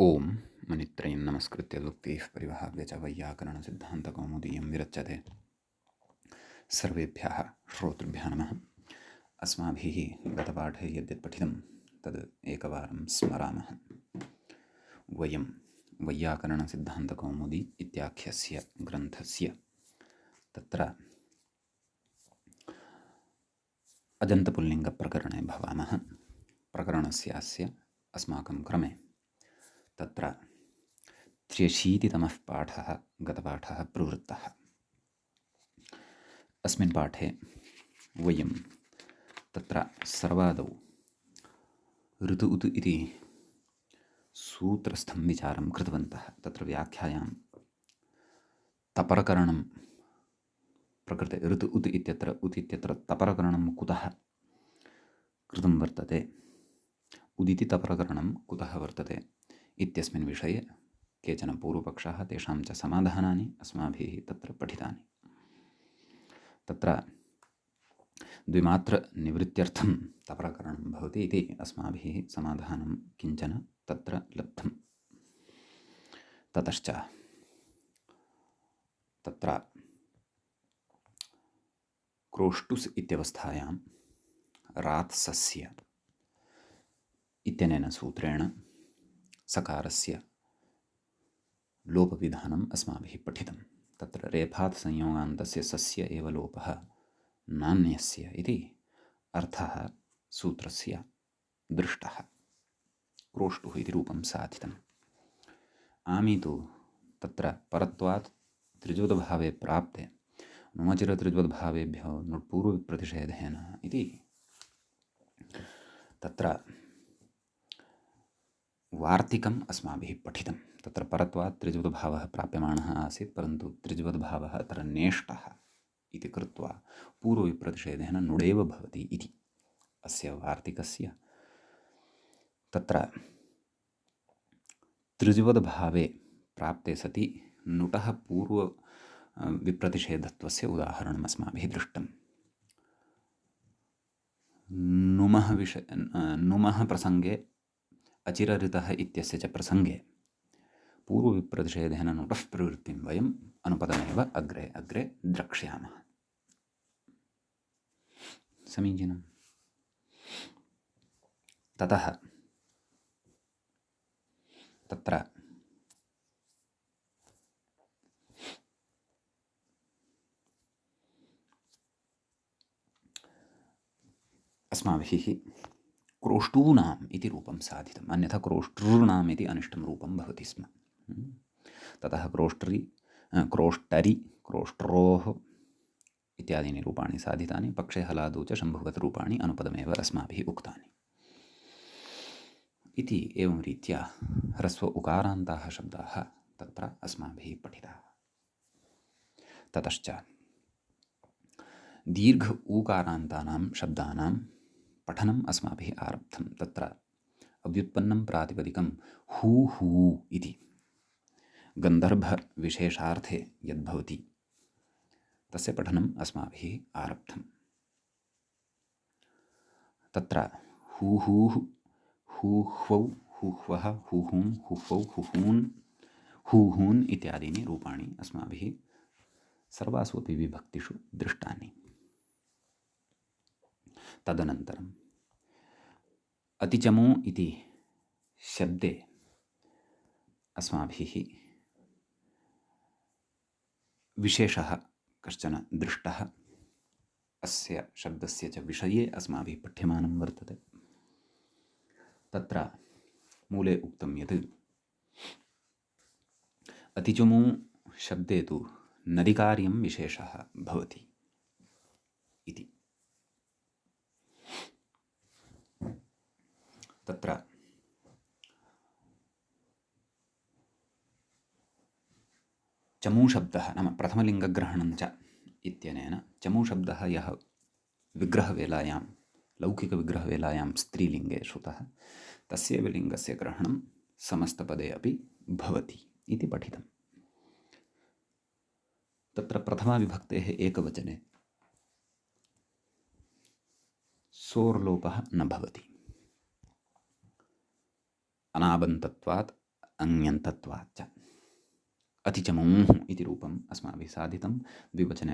ओम मनित्रयं नमस्कृत्य दुक्तिः परिवहाव्य च वैयाकरणसिद्धान्तकौमुदीयं विरच्यते। सर्वेभ्यः श्रोतृभ्यः नमः। अस्माभिः गतपाठे यद्यत् पठितं तद् एकवारं स्मरामः। वयं वैयाकरणसिद्धान्तकौमुदी इत्याख्यस्य ग्रन्थस्य तत्र अजन्तपुल्लिङ्गप्रकरणे भवामः। प्रकरणस्यास्य अस्माकं क्रमे तत्र 83तमः पाठः गतपाठः प्रवृत्तः। अस्मिन् पाठे वयं तत्र सर्वादौ ऋतु उत इति सूत्रस्थं विचारं कृतवन्तः। तत्र व्याख्यायां तपरकरणं प्रकृते ऋतु उत इत्यत्र तपरकरणं कुतः कृतं वर्तते, उदिति तपरकरणं कुतः वर्तते इत्यस्मिन् विषये केचन पूर्वपक्षाः तेषां च समाधानानि अस्माभिः तत्र पठितानि। तत्र द्विमात्रनिवृत्त्यर्थं तपरकरणं भवति इति अस्माभिः समाधानं किञ्चन तत्र लब्धं। ततश्च तत्र क्रोष्टुस् इत्यवस्थायां रात्सस्य इत्यनेन सूत्रेण सकारस्य लोपविधानम् अस्माभिः पठितं। तत्र रेफात् संयोगान्तस्य सस्य एव लोपः नान्यस्य इति अर्थः सूत्रस्य दृष्टः। क्रोष्टुः इति रूपं साधितम्। आमी तु तत्र परत्वात् त्रिजुवद्भावे प्राप्ते नुमचिरत्रिजुवद्भावेभ्यो नुट्पूर्वविप्रतिषेधेन इति तत्र वार्तिकम् अस्माभिः पठितं। तत्र परत्वात् त्रिजुवद्भावः प्राप्यमाणः आसीत्, परन्तु त्रिजुवद्भावः अत्र नेष्टः इति कृत्वा पूर्वविप्रतिषेधेन नुडेव भवति इति अस्य वार्तिकस्य तत्र त्रिजुवद्भावे प्राप्ते सति नुटः पूर्व विप्रतिषेधत्वस्य उदाहरणम् अस्माभिः दृष्टम्। नुमः प्रसङ्गे अचिरऋतः इत्यस्य च प्रसङ्गे पूर्वविप्रतिषेधेन नुटः प्रवृत्तिं वयम् अनुपदमेव अग्रे अग्रे द्रक्ष्यामः। समीचीनम्। ततः तत्र अस्माभिः क्रोष्टूनाम् इति रूपं साधितम्, अन्यथा क्रोष्टॄणाम् इति अनिष्टं रूपं भवति स्म। ततः क्रोष्टरि, क्रोष्ट्रोः इत्यादीनि रूपाणि साधितानि। पक्षे हलादौ च शम्भुगतरूपाणि अनुपदमेव अस्माभिः उक्तानि इति। एवं रीत्या ह्रस्व उकारान्ताः शब्दाः तत्र अस्माभिः पठिताः। ततश्च दीर्घ ऊकारान्तानां शब्दानां पठनम् अस्माभिः आरब्धं। तत्र अव्युत्पन्नं प्रातिपदिकं हू हू इति गन्धर्भविशेषार्थे यद्भवति तस्य पठनम् अस्माभिः आरब्धम्। तत्र हूहूः, हूह्वौ, हूह्वः, हूहूं, हुह्वौ, हुहून्, हूहून् इत्यादीनि रूपाणि अस्माभिः सर्वासु अपि विभक्तिषु दृष्टानि। तदनन्तरम् अतिचमो इति शब्दे अस्माभिः विशेषः कश्चन दृष्टः। अस्य शब्दस्य च विषये अस्माभिः पठ्यमानं वर्तते। तत्र मूले उक्तं यत् अतिचमो शब्दे तु नदिकार्यं विशेषः भवति इति। तत्र चमूशब्दः नाम प्रथमलिङ्गग्रहणं च इत्यनेन चमूशब्दः यः विग्रहवेलायां लौकिकविग्रहवेलायां स्त्रीलिङ्गे श्रुतः तस्य लिङ्गस्य ग्रहणं समस्तपदे अपि भवति इति पठितम्। तत्र प्रथमाविभक्तेः एकवचने सोर्लोपः न भवति। अनाबन्तत्वात् अङ्यन्तत्वाच्च। अतिचमूः इति रूपम् अस्माभिः साधितं। द्विवचने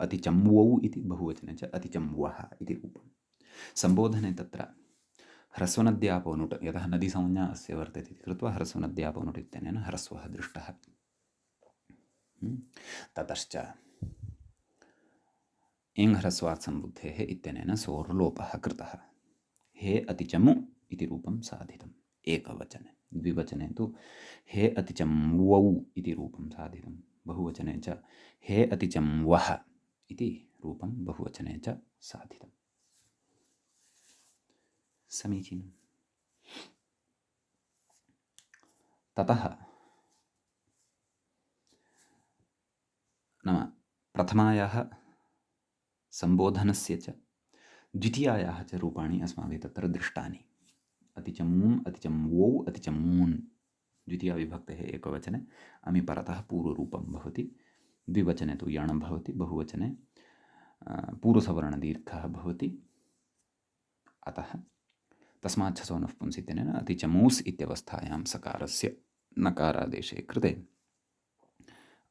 अतिचम्वौ इति, बहुवचने च अतिचम्वः इति रूपं। सम्बोधने तत्र ह्रस्वनद्यापोनुट्, यतः नदीसंज्ञा अस्य वर्तते इति कृत्वा ह्रस्वनद्यापोनुट् इत्यनेन ह्रस्वः दृष्टः। ततश्च इङ् ह्रस्वात् सम्बुद्धेः इत्यनेन सोर्लोपः कृतः। हे अतिचमु इति रूपं साधितम् एकवचने। द्विवचने तु हे अतिचम्वौ इति रूपं साधितं। बहुवचने च हे अतिचम्वः इति रूपं बहुवचने च साधितम्। समीचीनम्। ततः नाम प्रथमायाः सम्बोधनस्य च द्वितीयायाः च रूपाणि अस्माभिः तत्र दृष्टानि। अतिचमूम्, अतिचम्वौ, अतिचमून्। द्वितीयाविभक्तेः एकवचने अमि परतः पूर्वरूपं भवति, द्विवचने तु यण् भवति, बहुवचने पूर्वसवर्णदीर्घः भवति। अतः तस्मात् छसो नः पुंस् इत्यनेन अतिचमूस् इत्यवस्थायां सकारस्य नकारादेशे कृते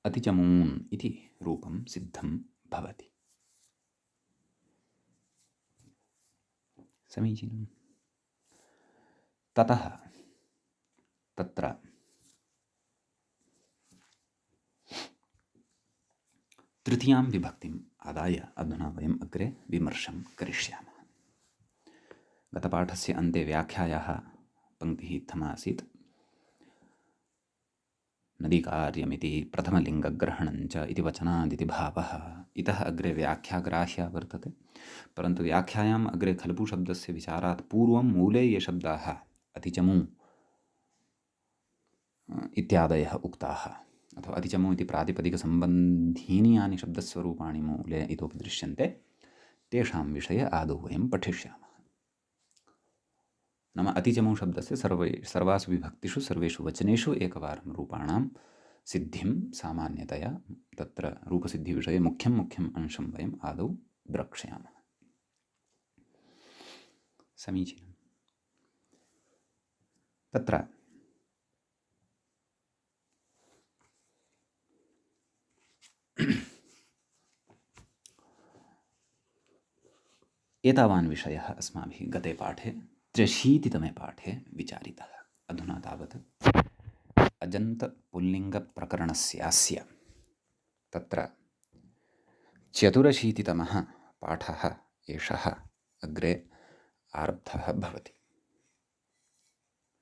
अतिचमून् इति रूपं सिद्धं भवति। समीचीनम्। ततः तत्र तृतीयां विभक्तिम् आदाय अधुना वयम् अग्रे विमर्शं करिष्यामः। गतपाठस्य अन्ते व्याख्यायाः पङ्क्तिः इत्थमा आसीत्। नदीकार्यमिति प्रथमलिङ्गग्रहणञ्च इति वचनादिति भावः। इतः अग्रे व्याख्याग्राह्या वर्तते, परन्तु व्याख्यायाम् अग्रे खल्पु शब्दस्य विचारात् पूर्वं मूले ये शब्दाः अतिचमु इत्यादयः उक्ताः अथवा अतिचमु इति प्रातिपदिकसम्बन्धीनि यानि शब्दस्वरूपाणि मूले इतोपि दृश्यन्ते, तेषां विषये आदौ वयं पठिष्यामः। नाम अतिचमु शब्दस्य सर्वासु विभक्तिषु सर्वेषु वचनेषु एकवारं रूपाणां सिद्धिं सामान्यतया तत्र रूपसिद्धिविषये मुख्यम् अंशं वयम् आदौ द्रक्ष्यामः। समीचीनम्। तत्र एतावान् विषयः अस्माभिः गते पाठे 83तमे पाठे विचारितः। अधुना तावत् अजन्तपुल्लिङ्गप्रकरणस्यास्य तत्र 84तमः पाठः एषः अग्रे आरब्धः भवति।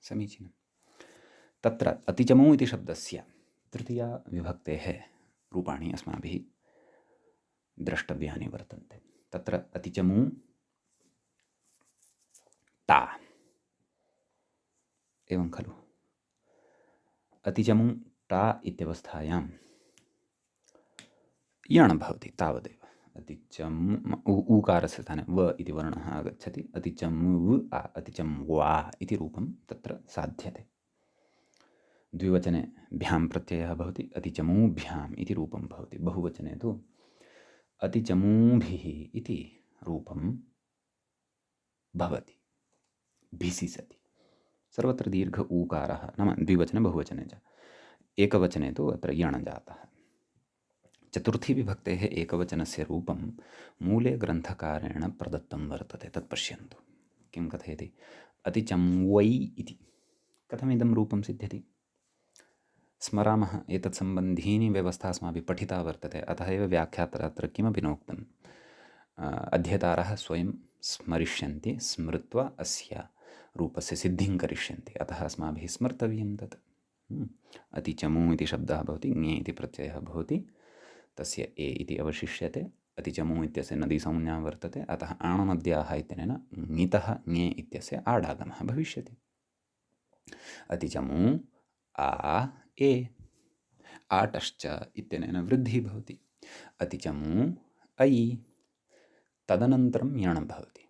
समीचीनम्। तत्र अतिचमु इति शब्दस्य तृतीया विभक्तेः रूपाणि अस्माभिः द्रष्टव्यानि वर्तन्ते। तत्र अतिचमु ता, एवं खलु। अतिचमु ता इत्यवस्थायां यण् भवति, तावदेव। अतिचम् ऊकारस्य स्थाने व इति वर्णः आगच्छति। अतिचम्व अतिचम्वा इति रूपं तत्र साध्यते। द्विवचने भ्यां प्रत्ययः भवति, अतिचमूभ्याम् इति रूपं भवति। बहुवचने तु अतिचमूभिः इति रूपं भवति, भिसि सति। सर्वत्र दीर्घ ऊकारः, नाम द्विवचने बहुवचने च। एकवचने तु अत्र यण् जातः। चतुर्थी विभक्तेः एकवचनस्य रूपं मूले ग्रन्थकारेण प्रदत्तं वर्तते। तत् पश्यन्तु। किं कथयति? अतिचम्वै इति। कथमिदं रूपं सिद्ध्यति? स्मरामः, एतत् सम्बन्धीनि व्यवस्था अस्माभिः पठिता वर्तते। अतः एव व्याख्यात्र अत्र किमपि नोक्तम्। अध्येतारः स्वयं स्मरिष्यन्ति, स्मृत्वा अस्य रूपस्य सिद्धिं करिष्यन्ति। अतः अस्माभिः स्मर्तव्यं तत्। अतिचमु इति शब्दः भवति, ङे इति प्रत्ययः भवति, तस्य ए इति अवशिष्यते। अतिचमु इत्यस्य नदीसंज्ञा वर्तते, अतः आणनद्याः इत्यनेन ङितः ङे इत्यस्य आडागमः भविष्यति। अतिचमु आ ए, आटश्च इत्यनेन वृद्धिः भवति। अतिचमु ऐ, तदनन्तरं यण् भवति।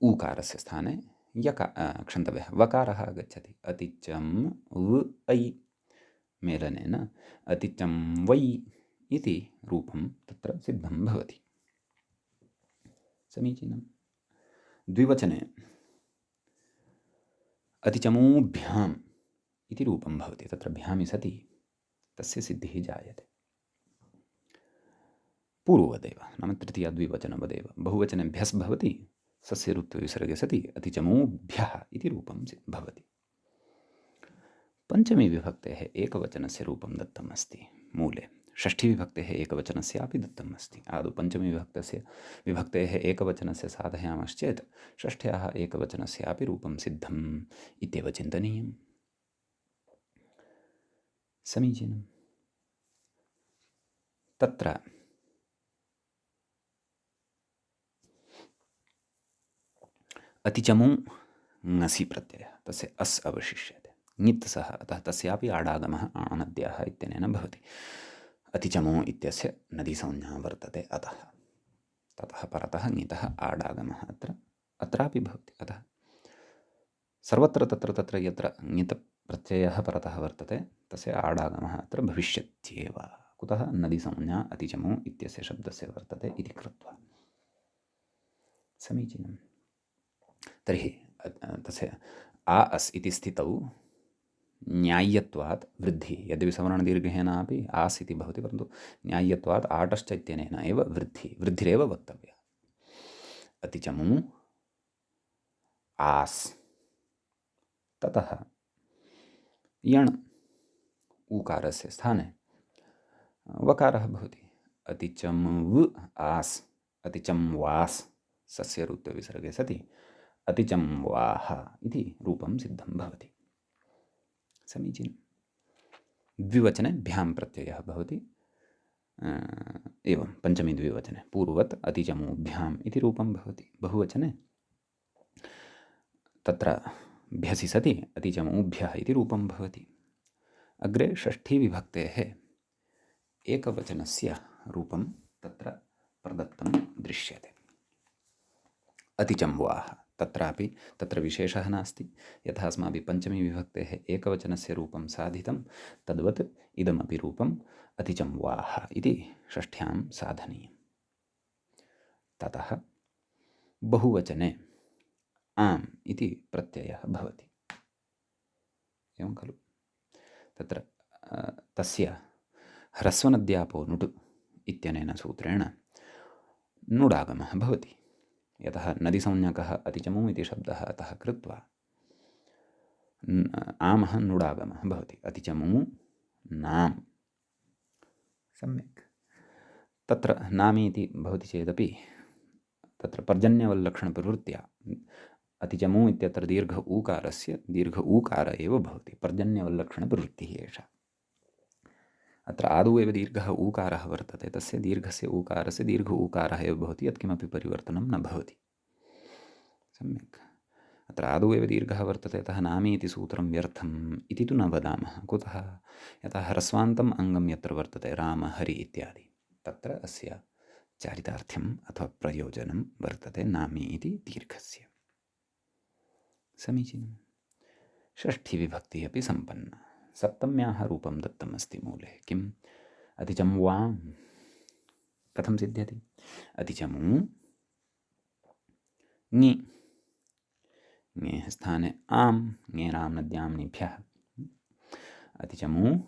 ऊकारस्य स्थाने क्षन्तव्यः वकारः आगच्छति। अतिचं व ऐ मेलनेन अतिचं वै इति रूपं तत्र सिद्धं भवति। समीचीनं। द्विवचने अतिचमूभ्याम् इति रूपं भवति। तत्र भ्यामि सति तस्य सिद्धिः जायते। पूर्ववदेव नाम तृतीयाद्विवचनवदेव बहुवचने भ्यस् भवति, सस्य ऋत्वविसर्गे सति अतिचमूभ्यः इति रूपं भवति। पञ्चमी विभक्तेः एकवचनस्य रूपं दत्तम् अस्ति मूले। षष्ठी विभक्तेः एकवचनस्यापि दत्तम् अस्ति। आदौ पञ्चमी विभक्तेः एकवचनस्य साधयामश्चेत् षष्ठ्याः एकवचनस्यापि रूपं सिद्धम् इत्येव चिन्तनीयम्। समीचीनम्। तत्र अतिचमु ङसि प्रत्ययः, तस्य अस् अवशिष्यते। ङित् सः, अतः तस्यापि आडागमः आणनद्याः इत्यनेन भवति। अतिचमु इत्यस्य नदीसंज्ञा वर्तते अतः। ततः परतः ङितः आडागमः अत्रापि भवति। अतः सर्वत्र तत्र यत्र ङित् प्रत्ययः परतः वर्तते तस्य आडागमः अत्र भविष्यत्येव। कुतः? नदीसंज्ञा अतिचमु इत्यस्य शब्दस्य वर्तते इति कृत्वा। समीचीनम्। तर्हि तस्य आ अस् इति स्थितौ न्याय्यत्वात् वृद्धिः, यद्यपि सवर्णदीर्घेनापि आस् इति भवति, परन्तु न्याय्यत्वात् आटश्च इत्यनेन एव वृद्धिरेव वक्तव्या। अतिचमु आस्, ततः यण् ऊकारस्य स्थाने वकारः भवति। अतिचमु आस्, अतिचम्वास्, सस्य ऋत्वविसर्गे सति अतिचम्वाः इति रूपं सिद्धं भवति। समीचीनं। द्विवचने भ्यां प्रत्ययः भवति। एवं पञ्चमी द्विवचने पूर्ववत् अतिचमूभ्याम् इति रूपं भवति। बहुवचने तत्र भ्यसि सति अतिचमूभ्यः इति रूपं भवति। अग्रे षष्ठी विभक्तेः एकवचनस्य रूपं तत्र प्रदत्तं दृश्यते। अतिचम्वाः, तत्रापि तत्र विशेषः नास्ति। यथा अस्माभिः पञ्चमी विभक्तेः एकवचनस्य रूपं साधितं तद्वत् इदमपि रूपम् अतिचम्वाः इति षष्ठ्यां साधनीयम्। ततः बहुवचने आम् इति प्रत्ययः भवति। एवं खलु? तत्र तस्य ह्रस्वनद्यापो नुट् इत्यनेन सूत्रेण नुडागमः भवति। यतः नदीसंज्ञकः अतिचमु इति शब्दः अतः कृत्वा आमः नुडागमः भवति। अतिचमु नाम्। सम्यक्। तत्र नामी इति भवति चेदपि तत्र पर्जन्यवल्लक्षणप्रवृत्त्या अतिचमु इत्यत्र दीर्घ ऊकारस्य दीर्घ ऊकार एव भवति। पर्जन्यवल्लक्षणप्रवृत्तिः एषा। अत्र आदौ एव दीर्घः ऊकारः वर्तते, तस्य दीर्घस्य ऊकारस्य दीर्घ ऊकारः एव भवति, यत्किमपि परिवर्तनं न भवति। सम्यक्। अत्र आदौ एव दीर्घः वर्तते, अतः नामी इति सूत्रं व्यर्थम् इति तु न वदामः। कुतः? यतः ह्रस्वान्तम् अङ्गं यत्र वर्तते राम हरि इत्यादि, तत्र अस्य चारितार्थ्यम् अथवा प्रयोजनं वर्तते नामी इति दीर्घस्य। समीचीनं। षष्ठी विभक्तिः अपि सम्पन्ना। सप्तम्याः रूपं दत्तम् अस्ति मूले। किम्? अतिचम्वाम्। कथं सिद्ध्यति? अतिचमु ङि, ङेः स्थाने आम्, ङेरां नद्यां निभ्यः। अतिचमु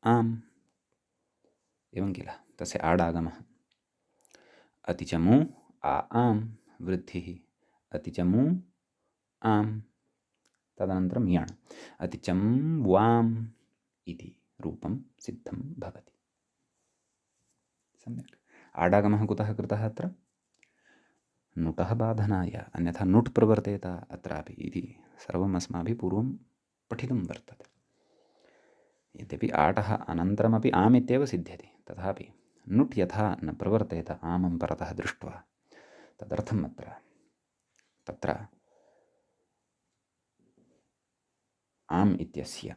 आम्, एवं किल? तस्य आडागमः। अतिचमु आ आम्, वृद्धिः। अतिचमु आम्, तदनन्तरं यण्। अतिचं वाम् इति रूपं सिद्धं भवति। सम्यक्। आडागमः कुतः कृतः अत्र? नुटः बाधनाय, अन्यथा नुट् प्रवर्तेत अत्रापि इति सर्वम् अस्माभिः पूर्वं पठितं वर्तते। यद्यपि आटः अनन्तरमपि आम् इत्येव सिद्ध्यति, तथापि नुट् यथा न प्रवर्तेत आमं परतः दृष्ट्वा, तदर्थम् अत्र तत्र आम् इत्यस्य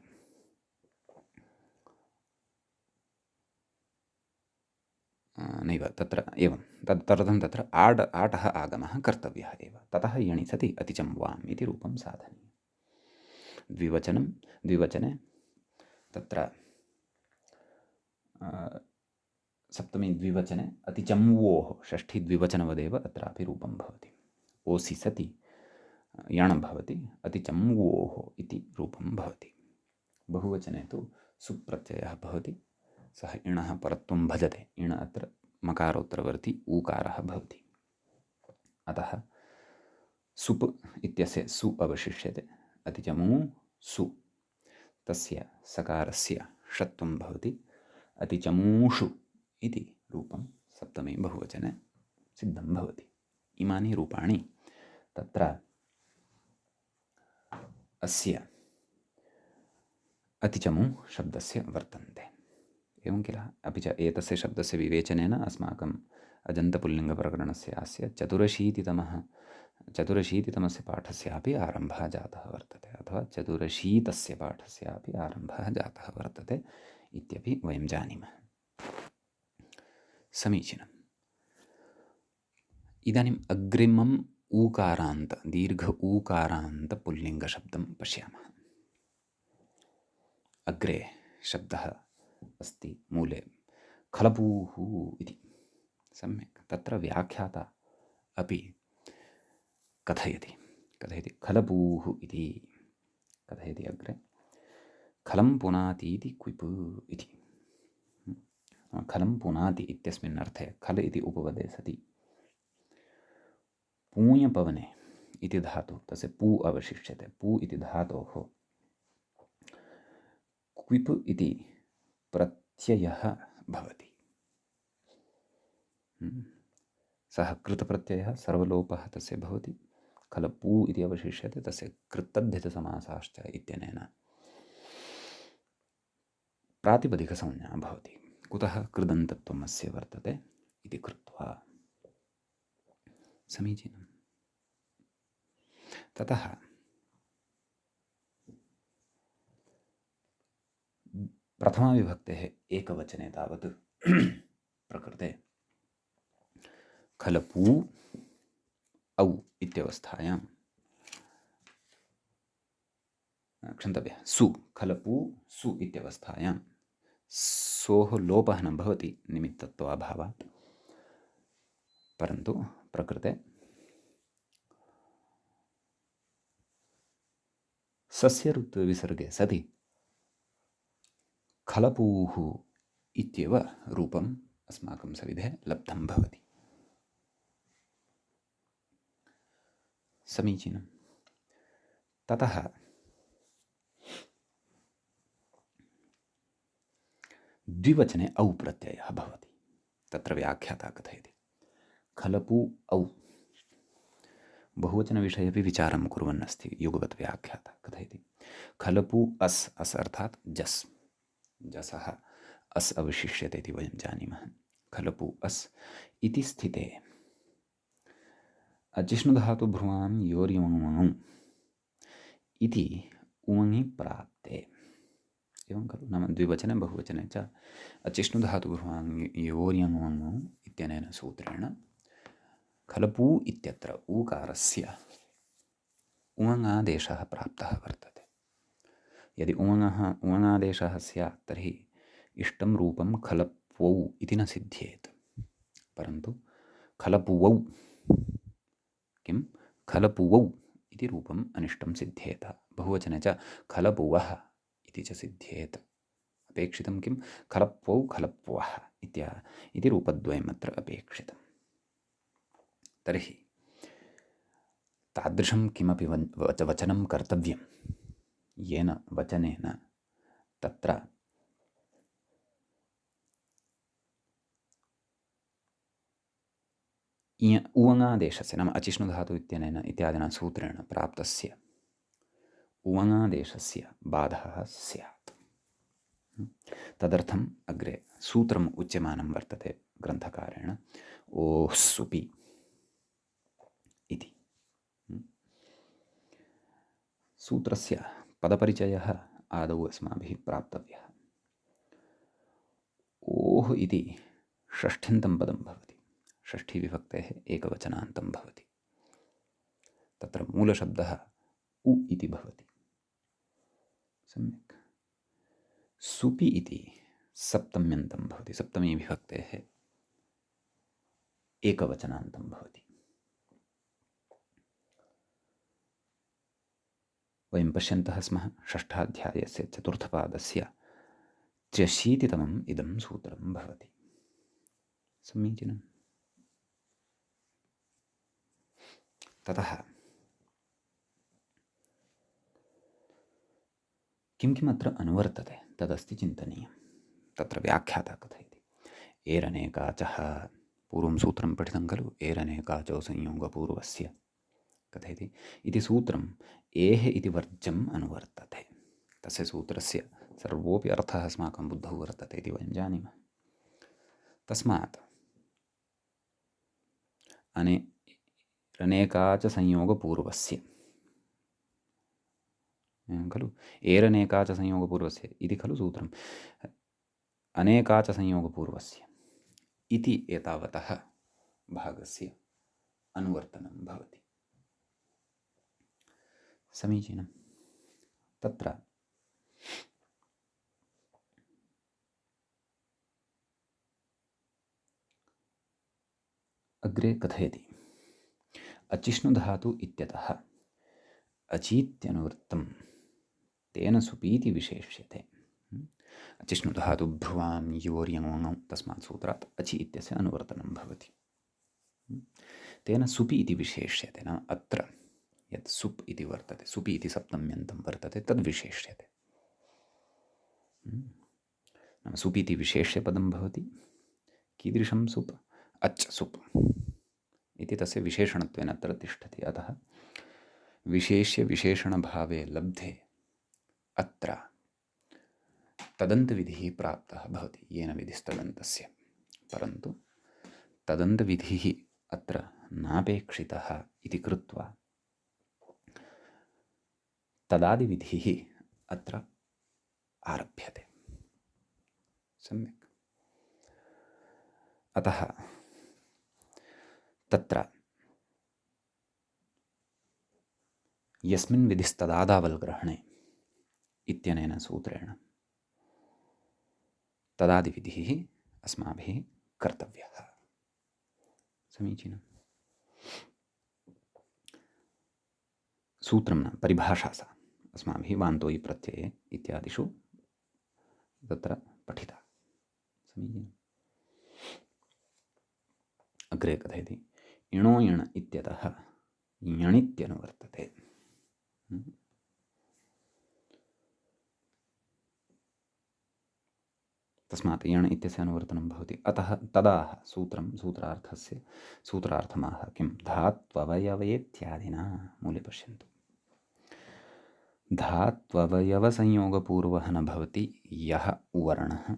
नैव तत्र एवं तदर्थं तत्र आटः आगमः कर्तव्यः एव। ततः यणि सति अतिचं वाम् इति रूपं साधनीयं। द्विवचने तत्र सप्तमी द्विवचने अतिचम्वोः षष्ठी द्विवचनवदेव अत्रापि रूपं भवति। ओसि सति यण् भवति, अतिचं वोः इति रूपं भवति। बहुवचने तु सुप्रत्ययः भवति, सः इणः परत्वं भजते। इण अत्र मकारोत्तरवर्ती ऊकारः भवति। अतः सुप् इत्यस्य सु अवशिष्यते। अतिचमू सु, तस्य सकारस्य षत्वं भवति। अतिचमूषु इति रूपं सप्तमे बहुवचने सिद्धं भवति। इमानि रूपाणि तत्र अस्य अतिचमू शब्दस्य वर्तन्ते। एवं किल? अपि च एतस्य शब्दस्य विवेचनेन अस्माकम् अजन्तपुल्लिङ्गप्रकरणस्य अस्य 84तमस्य पाठस्यापि आरम्भः जातः वर्तते, अथवा 84तस्य पाठस्यापि आरम्भः जातः वर्तते इत्यपि वयं जानीमः। समीचीनम्। इदानीम् अग्रिमम् ऊकारान्त, दीर्घ ऊकारान्त पुल्लिङ्गशब्दं पश्यामः। अग्रे शब्दः अस्ति मूले खलपूः इति। सम्यक्। तत्र व्याख्याता अपि कथयति खलपूः इति कथयति अग्रे। खलं पुनातीति क्विप् इति। खलं पुनाति इत्यस्मिन् अर्थे खल इति उपपदे सति पूयपवने इति धातुः, तस्य पू अवशिष्यते। पू इति धातोः क्विप् इति प्रत्ययः भवति। सः कृतप्रत्ययः, सर्वलोपः तस्य भवति। खलपू इति अवशिष्यते, तस्य कृत्तद्धितसमासाश्च इत्यनेन प्रातिपदिकसंज्ञा भवति। कुतः? कृदन्तत्वम् अस्य वर्तते इति कृत्वा। समीचीनम्। ततः प्रथमाविभक्तेः एकवचने तावत् प्रकृते खलपू औ इत्यवस्थायां, क्षन्तव्यः, सु, खलपू सु इत्यवस्थायां सोः लोपः न भवति निमित्तत्वाभावात्, परन्तु प्रकृते सस्यऋत्विसर्गे सति खलपूः इत्येव रूपम् अस्माकं सविधे लब्धं भवति। समीचीनं। ततः द्विवचने औ प्रत्ययः भवति। तत्र व्याख्याता कथयति खलपू औ। बहुवचनविषये अपि विचारं कुर्वन् अस्ति युगपत् व्याख्याता कथयति खलपू अस्, अस् अर्थात् जस्, जसः अस् अवशिष्यते इति वयं जानीमः। खलपू अस् इति स्थिते अजिष्णुधातुभ्रुवां योर्यमङु इति उङि प्राप्ते। एवं खलु? नाम द्विवचने बहुवचने च अचिष्णुधातुभ्रुवां योर्यमङु इत्यनेन सूत्रेण खलपू इत्यत्र ऊकारस्य उङादेशः प्राप्तः वर्तते। यदि उङादेशः स्यात् तर्हि इष्टं रूपं खलप्वौ इति न सिद्ध्येत्, परन्तु खलपुवौ, किं खलपुवौ इति रूपम् अनिष्टं सिद्ध्येत। बहुवचने च खलपुवः इति च सिद्ध्येत्। अपेक्षितं किं? खलप्वौ खलप्वः इति रूपद्वयम् अत्र अपेक्षितम्। तर्हि तादृशं किमपि वचनं कर्तव्यं येन वचनेन तत्र उवङादेशस्य, नाम अचिष्णुधातु इत्यनेन इत्यादिना सूत्रेण प्राप्तस्य उवङादेशस्य बाधः स्यात्। तदर्थम् अग्रे सूत्रम् उच्यमानं वर्तते ग्रन्थकारेण ओः सुपि इति। सूत्रस्य पदपरिचयः आदौ अस्माभिः प्राप्तव्यः। ओः इति षष्ठ्यन्तं पदं भवति, षष्ठीविभक्तेः एकवचनान्तं भवति। तत्र मूलशब्दः उ इति भवति। सम्यक्। सुपि इति सप्तम्यन्तं भवति, सप्तमी विभक्तेः एकवचनान्तं भवति। वयं पश्यन्तः स्मः षष्ठाध्यायस्य चतुर्थपादस्य 80तमम् इदं सूत्रं भवति। समीचीनम्। ततः किं किम् अत्र अनुवर्तते तदस्ति चिन्तनीयं। तत्र व्याख्याता कथयति एरनेकाचः पूर्वं सूत्रं पठितं खलु एरनेकाचो संयोगपूर्वस्य कथयति इति सूत्रम् एः इति वर्ज्यम् अनुवर्तते। तस्य सूत्रस्य सर्वोऽपि अर्थः अस्माकं बुद्धौ वर्तते इति वयं जानीमः। तस्मात् अनेकाच संयोगपूर्वस्य खलु एरनेकाच संयोगपूर्वस्य इति खलु सूत्रम् अनेकाच संयोगपूर्वस्य इति एतावतः भागस्य अनुवर्तनं भवति। समीचीनं। तत्र अग्रे कथयति अचिष्णुधातु इत्यतः अचीत्यनुवृत्तं तेन सुपीति विशेष्यते। अचिष्णुधातु भ्रुवां योर्यङौ तस्मात् सूत्रात् अचि इत्यस्य अनुवर्तनं भवति। तेन सुपि इति विशेष्यते। नाम अत्र यत् सुप् इति वर्तते सुपि इति सप्तम्यन्तं वर्तते तद्विशेष्यते। नाम सुपि इति विशेष्यपदं भवति। कीदृशं सुप् अच् सुप् इति तस्य विशेषणत्वेन अत्र तिष्ठति। अतः विशेष्य विशेषणभावे लब्धे अत्र तदन्तविधिः प्राप्तः भवति येन विधिस्तदन्तस्य। परन्तु तदन्तविधिः अत्र नापेक्षितः इति कृत्वा तदादिविधिः अत्र आरभ्यते। सम्यक्। अतः तत्र यस्मिन् विधिस्तदादावल्ग्रहणे इत्यनेन सूत्रेण तदादिविधिः अस्माभिः कर्तव्यः। समीचीनम्। सूत्रं न परिभाषा सा अस्माभिः वान्तोयि प्रत्यये इत्यादिषु तत्र पठिता। समीचीनम्। अग्रे कथयति इणो इण इत्यतः यणित्यनुवर्तते। तस्मात् यण् इत्यस्य अनुवर्तनं भवति। अतः तदाह सूत्रं सूत्रार्थस्य सूत्रार्थमाह किं धात्ववयवेत्यादिना मूले पश्यन्तु। धात्ववयवसंयोगपूर्वः न भवति यः वर्णः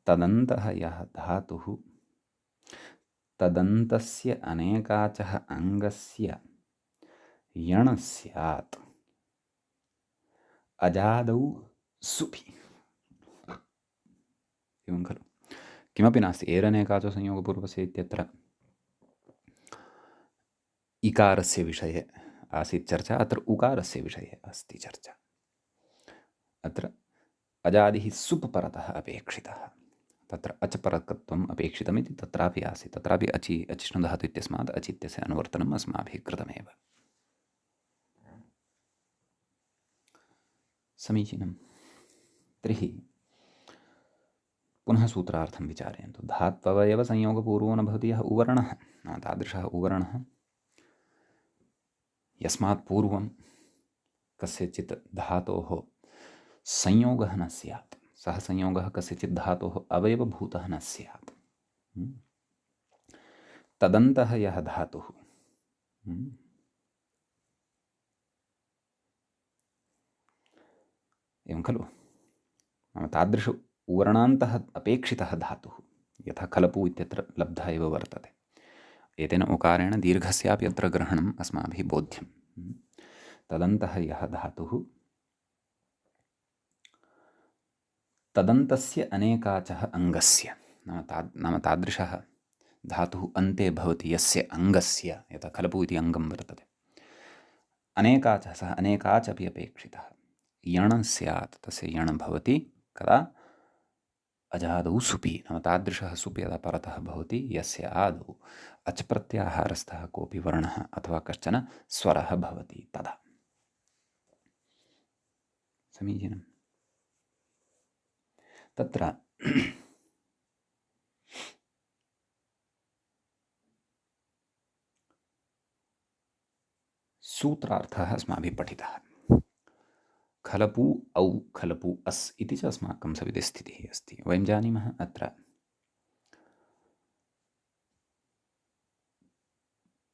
तदन्तः यः धातुः तदन्तस्य अनेकाचः अङ्गस्य यण् स्यात् अजादौ सुपि। एवं खलु किमपि नास्ति। एरनेकाचो संयोगपूर्वस्य इत्यत्र इकारस्य विषये आसीत् चर्चा। अत्र उकारस्य विषये अस्ति चर्चा। अत्र अजादिः सुप् परतः अपेक्षितः। तत्र अच् परकत्वम् अपेक्षितमिति तत्रापि आसीत्। तत्रापि अचिष्णुधातु इत्यस्मात् अचि इत्यस्य अनुवर्तनम् अस्माभिः कृतमेव। समीचीनं। तर्हि पुनः सूत्रार्थं विचारयन्तु। धात्ववयवसंयोगपूर्वो न भवति यः उवर्णः नाम तादृशः उवर्णः यस्मात् पूर्वं कस्यचित् धातोः संयोगः न स्यात्। सः संयोगः कस्यचित् धातोः अवयवभूतः न स्यात्। तदन्तः यः धातुः एवं खलु नाम तादृश उवर्णान्तः अपेक्षितः धातुः यथा खलपु इत्यत्र लब्धः एव वर्तते। एतेन उकारेण दीर्घस्यापि अत्र ग्रहणम् अस्माभिः बोध्यम्। तदन्तः यः धातुः तदन्तस्य अनेकाचः अङ्गस्य नाम तादृशः धातुः अन्ते भवति यस्य अङ्गस्य यथा खलपु इति अङ्गं वर्तते अनेकाचः सः अनेकाच अपि अपेक्षितः यण् स्यात्। तस्य यण् भवति कदा अजादौ सुपि नाम तादृशः सुपि यदा परतः भवति यस्य आदौ अच् प्रत्याहारस्थः कोऽपि वर्णः अथवा कश्चन स्वरः भवति तदा। समीचीनं। तत्र सूत्रार्थः अस्माभिः पठितः। खलपू औ खलपू अस् इति च अस्माकं सविधे स्थितिः अस्ति। वयं जानीमः अत्र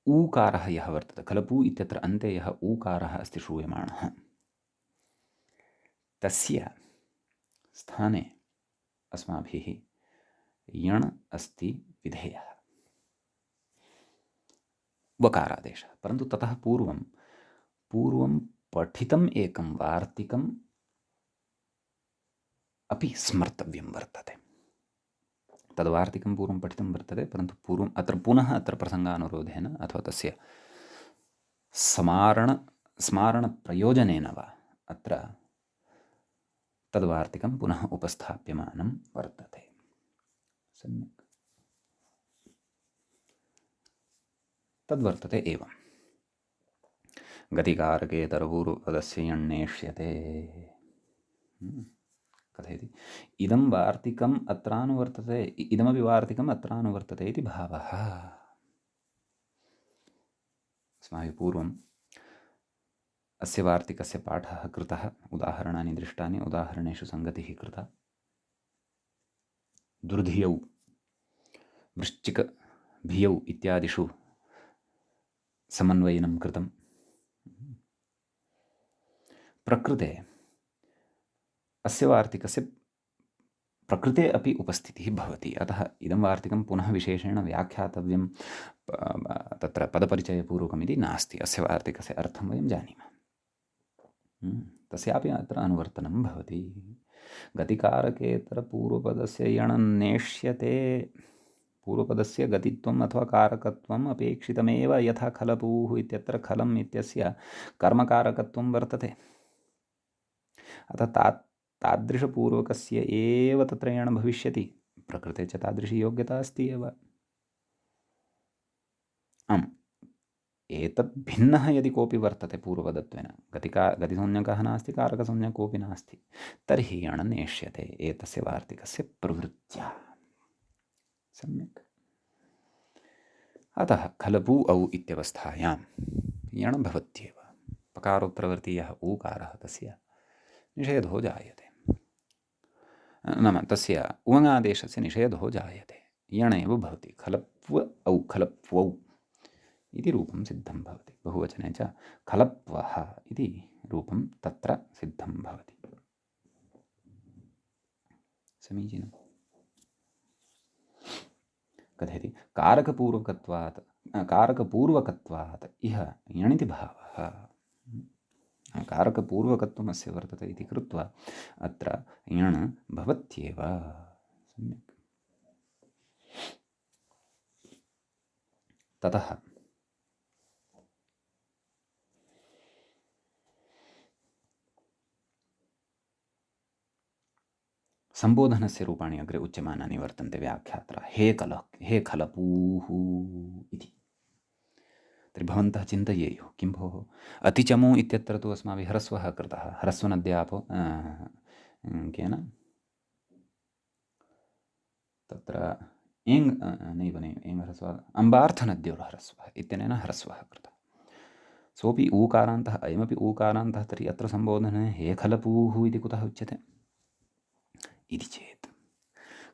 ऊकारः यः वर्तते, खलपू इत्यत्र अन्ते यः ऊकारः अस्ति श्रूयमाणः, तस्य स्थाने अस्माभिः यण् अस्ति विधेयः, वकारादेशः। परन्तु ततः पूर्वं पठितम् एकं वार्तिकम् अपि स्मर्तव्यं वर्तते। तद्वार्तिकं पूर्वं पठितं वर्तते, परन्तु पूर्वम् अत्र पुनः अत्र प्रसङ्गानुरोधेन अथवा तस्य स्मारणप्रयोजनेन वा अत्र तद्वार्तिकं पुनः उपस्थाप्यमानं वर्तते। सम्यक्। तद्वर्तते एवं गतिकारकेतरपूर्वपदस्य यण्णेष्यते। कथयति इदं वार्तिकम् अत्रानुवर्तते, इदमपि वार्तिकम् अत्रानुवर्तते इति भावः। अस्माभिः पूर्वम् अस्य वार्तिकस्य पाठः कृतः, उदाहरणानि दृष्टानि, उदाहरणेषु सङ्गतिः कृता, दुर्धियौ वृश्चिकभियौ इत्यादिषु समन्वयनं कृतं। प्रकृते अस्य वार्तिकस्य प्रकृते अपि उपस्थितिः भवति। अतः इदं वार्तिकं पुनः विशेषेण व्याख्यातव्यं तत्र पदपरिचयपूर्वकमिति नास्ति। अस्य वार्तिकस्य अर्थं वयं जानीमः। तस्यापि अत्र अनुवर्तनं भवति। गतिकारकेतरपूर्वपदस्य यणन्नेष्यते, पूर्वपदस्य गतित्वम् अथवा कारकत्वम् अपेक्षितमेव, यथा खलपूः इत्यत्र खलम् इत्यस्य कर्मकारकत्वं वर्तते। अतः तादृशपूर्वकस्य एव तत्र यण् भविष्यति। प्रकृते च तादृशी योग्यता अस्ति एव। आम्, एतत् भिन्नः यदि कोऽपि वर्तते पूर्वपदत्वेन, गतिसंज्ञकः नास्ति, कारकसंज्ञकः कोऽपि नास्ति, तर्हि यण् नेष्यते एतस्य वार्तिकस्य प्रवृत्त्या। सम्यक्। अतः खलपू औ इत्यवस्थायां यण् भवत्येव। पकारोत्तरवर्तीयः ऊकारः तस्य निषेधो जायते, नाम तस्य उमङादेशस्य निषेधो जायते, यणेव भवति। खलप्व औ खलप्वौ इति रूपं सिद्धं भवति। बहुवचने च खलप्वः इति रूपं तत्र सिद्धं भवति। समीचीनं। कथयति कारकपूर्वकत्वात् इह यणिति भावः। कारकपूर्वकत्वमस्य वर्तते इति कृत्वा अत्र यण् भवत्येव। सम्यक्। ततः सम्बोधनस्य रूपाणि अग्रे उच्यमानानि वर्तन्ते व्याख्यात्रा। हे खलपूः इति। तर्हि भवन्तः चिन्तयेयुः, किं भोः, अतिचमु इत्यत्र तु अस्माभिः ह्रस्वः कृतः। ह्रस्वनद्यापो केन तत्र नैव ह्रस्वः, अम्बार्थनद्योर्ह्रस्वः इत्यनेन ह्रस्वः कृतः। सोऽपि ऊकारान्तः, अयमपि ऊकारान्तः। तर्हि अत्र सम्बोधने हे खलपूः इति कुतः उच्यते इति चेत्,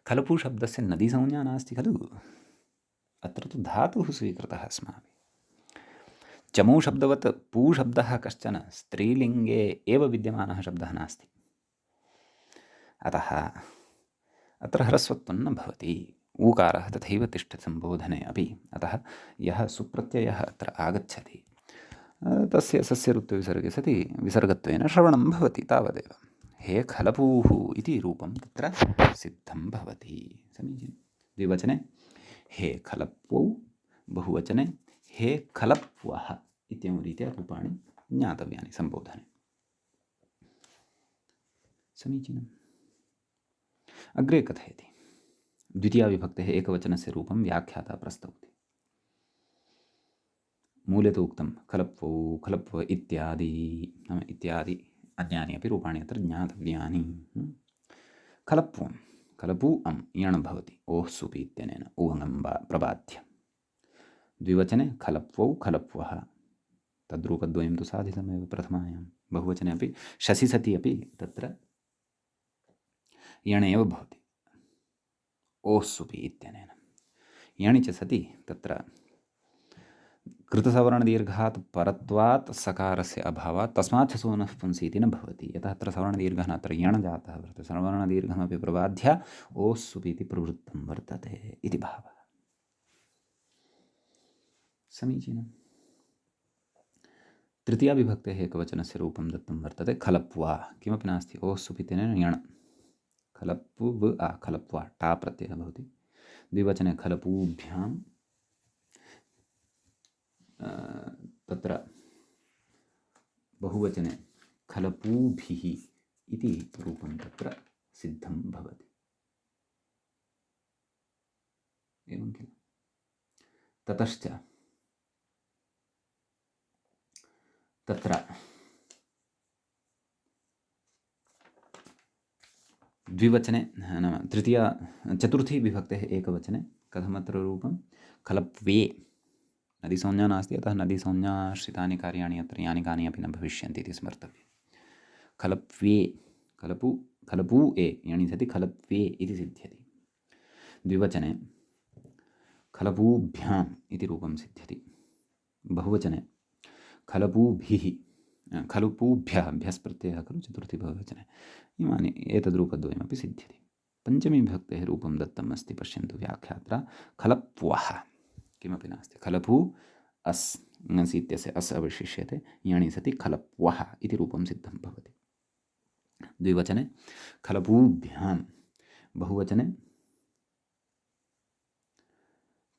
खलपू शब्दस्य नदीसंज्ञा नास्ति खलु। अत्र तु धातुः स्वीकृतः अस्माभिः। चमू शब्दवत् पू शब्दः कश्चन स्त्रीलिङ्गे एव विद्यमानः शब्दः नास्ति। अतः अत्र ह्रस्वत्वं न भवति। ऊकारः तथैव तिष्ठति सम्बोधने अपि। अतः यः सुप्रत्ययः अत्र आगच्छति तस्य सस्य ऋत्वविसर्गे सति विसर्गत्वेन श्रवणं भवति, तावदेव। हे खलपूः इति रूपं तत्र सिद्धं भवति। समीचीनं। द्विवचने हे खलप्वौ, बहुवचने हे खलप्वः इत्येवं रीत्या रूपाणि ज्ञातव्यानि सम्बोधने। समीचीनम्। अग्रे कथयति, द्वितीयाविभक्तेः एकवचनस्य रूपं व्याख्याता प्रस्तौति। मूले तु उक्तं खलप्वौ, खलप्व इत्यादि, नाम इत्यादि अन्यानि अपि रूपाणि अत्र ज्ञातव्यानि। खलप्वं खलपू अम् यण् भवति ओः सुपि इत्यनेन उवङं प्रबाध्य। द्विवचने खलप्वौ खलप्वः तद्रूपद्वयं तु साधितमेव प्रथमायां। बहुवचने अपि शसि सति अपि तत्र यण् एव भवति ओः सुपि इत्यनेन। यणि च सति तत्र कृतसवर्णदीर्घात् परत्वात् सकारस्य अभावात् तस्मात् च सोनः पुंसि इति न भवति। यतः अत्र सवर्णदीर्घः अत्र यण् जातः वर्तते। सवर्णदीर्घमपि प्रबाध्य ओः सुपि इति प्रवृत्तं वर्तते इति भावः। समीचीनम्। तृतीयाविभक्तेः एकवचनस्य रूपं दत्तं वर्तते खलप्वा। किमपि नास्ति ओः सुपि इत्यनेन यण् खलप्व खलप्वा टा प्रत्ययः भवति। द्विवचने खलपूभ्यां तत्र बहुवचने खलपूभिः इति रूपं तत्र सिद्धं भवति। एवं किल? ततश्च तत्र द्विवचने नाम चतुर्थी विभक्तेः एकवचने कथमत्र रूपं खलप्वे। नदीसंज्ञा नास्ति, अतः नदीसंज्ञाश्रितानि कार्याणि अत्र यानि कानि अपि न भविष्यन्ति इति स्मर्तव्यं। खलप्वे खलपू ए यणि सति खलप्वे इति सिद्ध्यति। द्विवचने खलपूभ्याम् इति रूपं सिद्ध्यति। बहुवचने खलपूभिः खलपूभ्यः भ्यस् प्रत्ययः खलु चतुर्थी बहुवचने। इमानि एतद्रूपद्वयमपि सिद्ध्यति। पञ्चमी विभक्तेः रूपं दत्तम् अस्ति, पश्यन्तु व्याख्यात्रा खलप्वः। किमपि नास्ति, खलपू अस् ङसि इत्यस्य अस् अवशिष्यते, यणि सति खलप्वः इति रूपं सिद्धं भवति। द्विवचने खलपूभ्यां, बहुवचने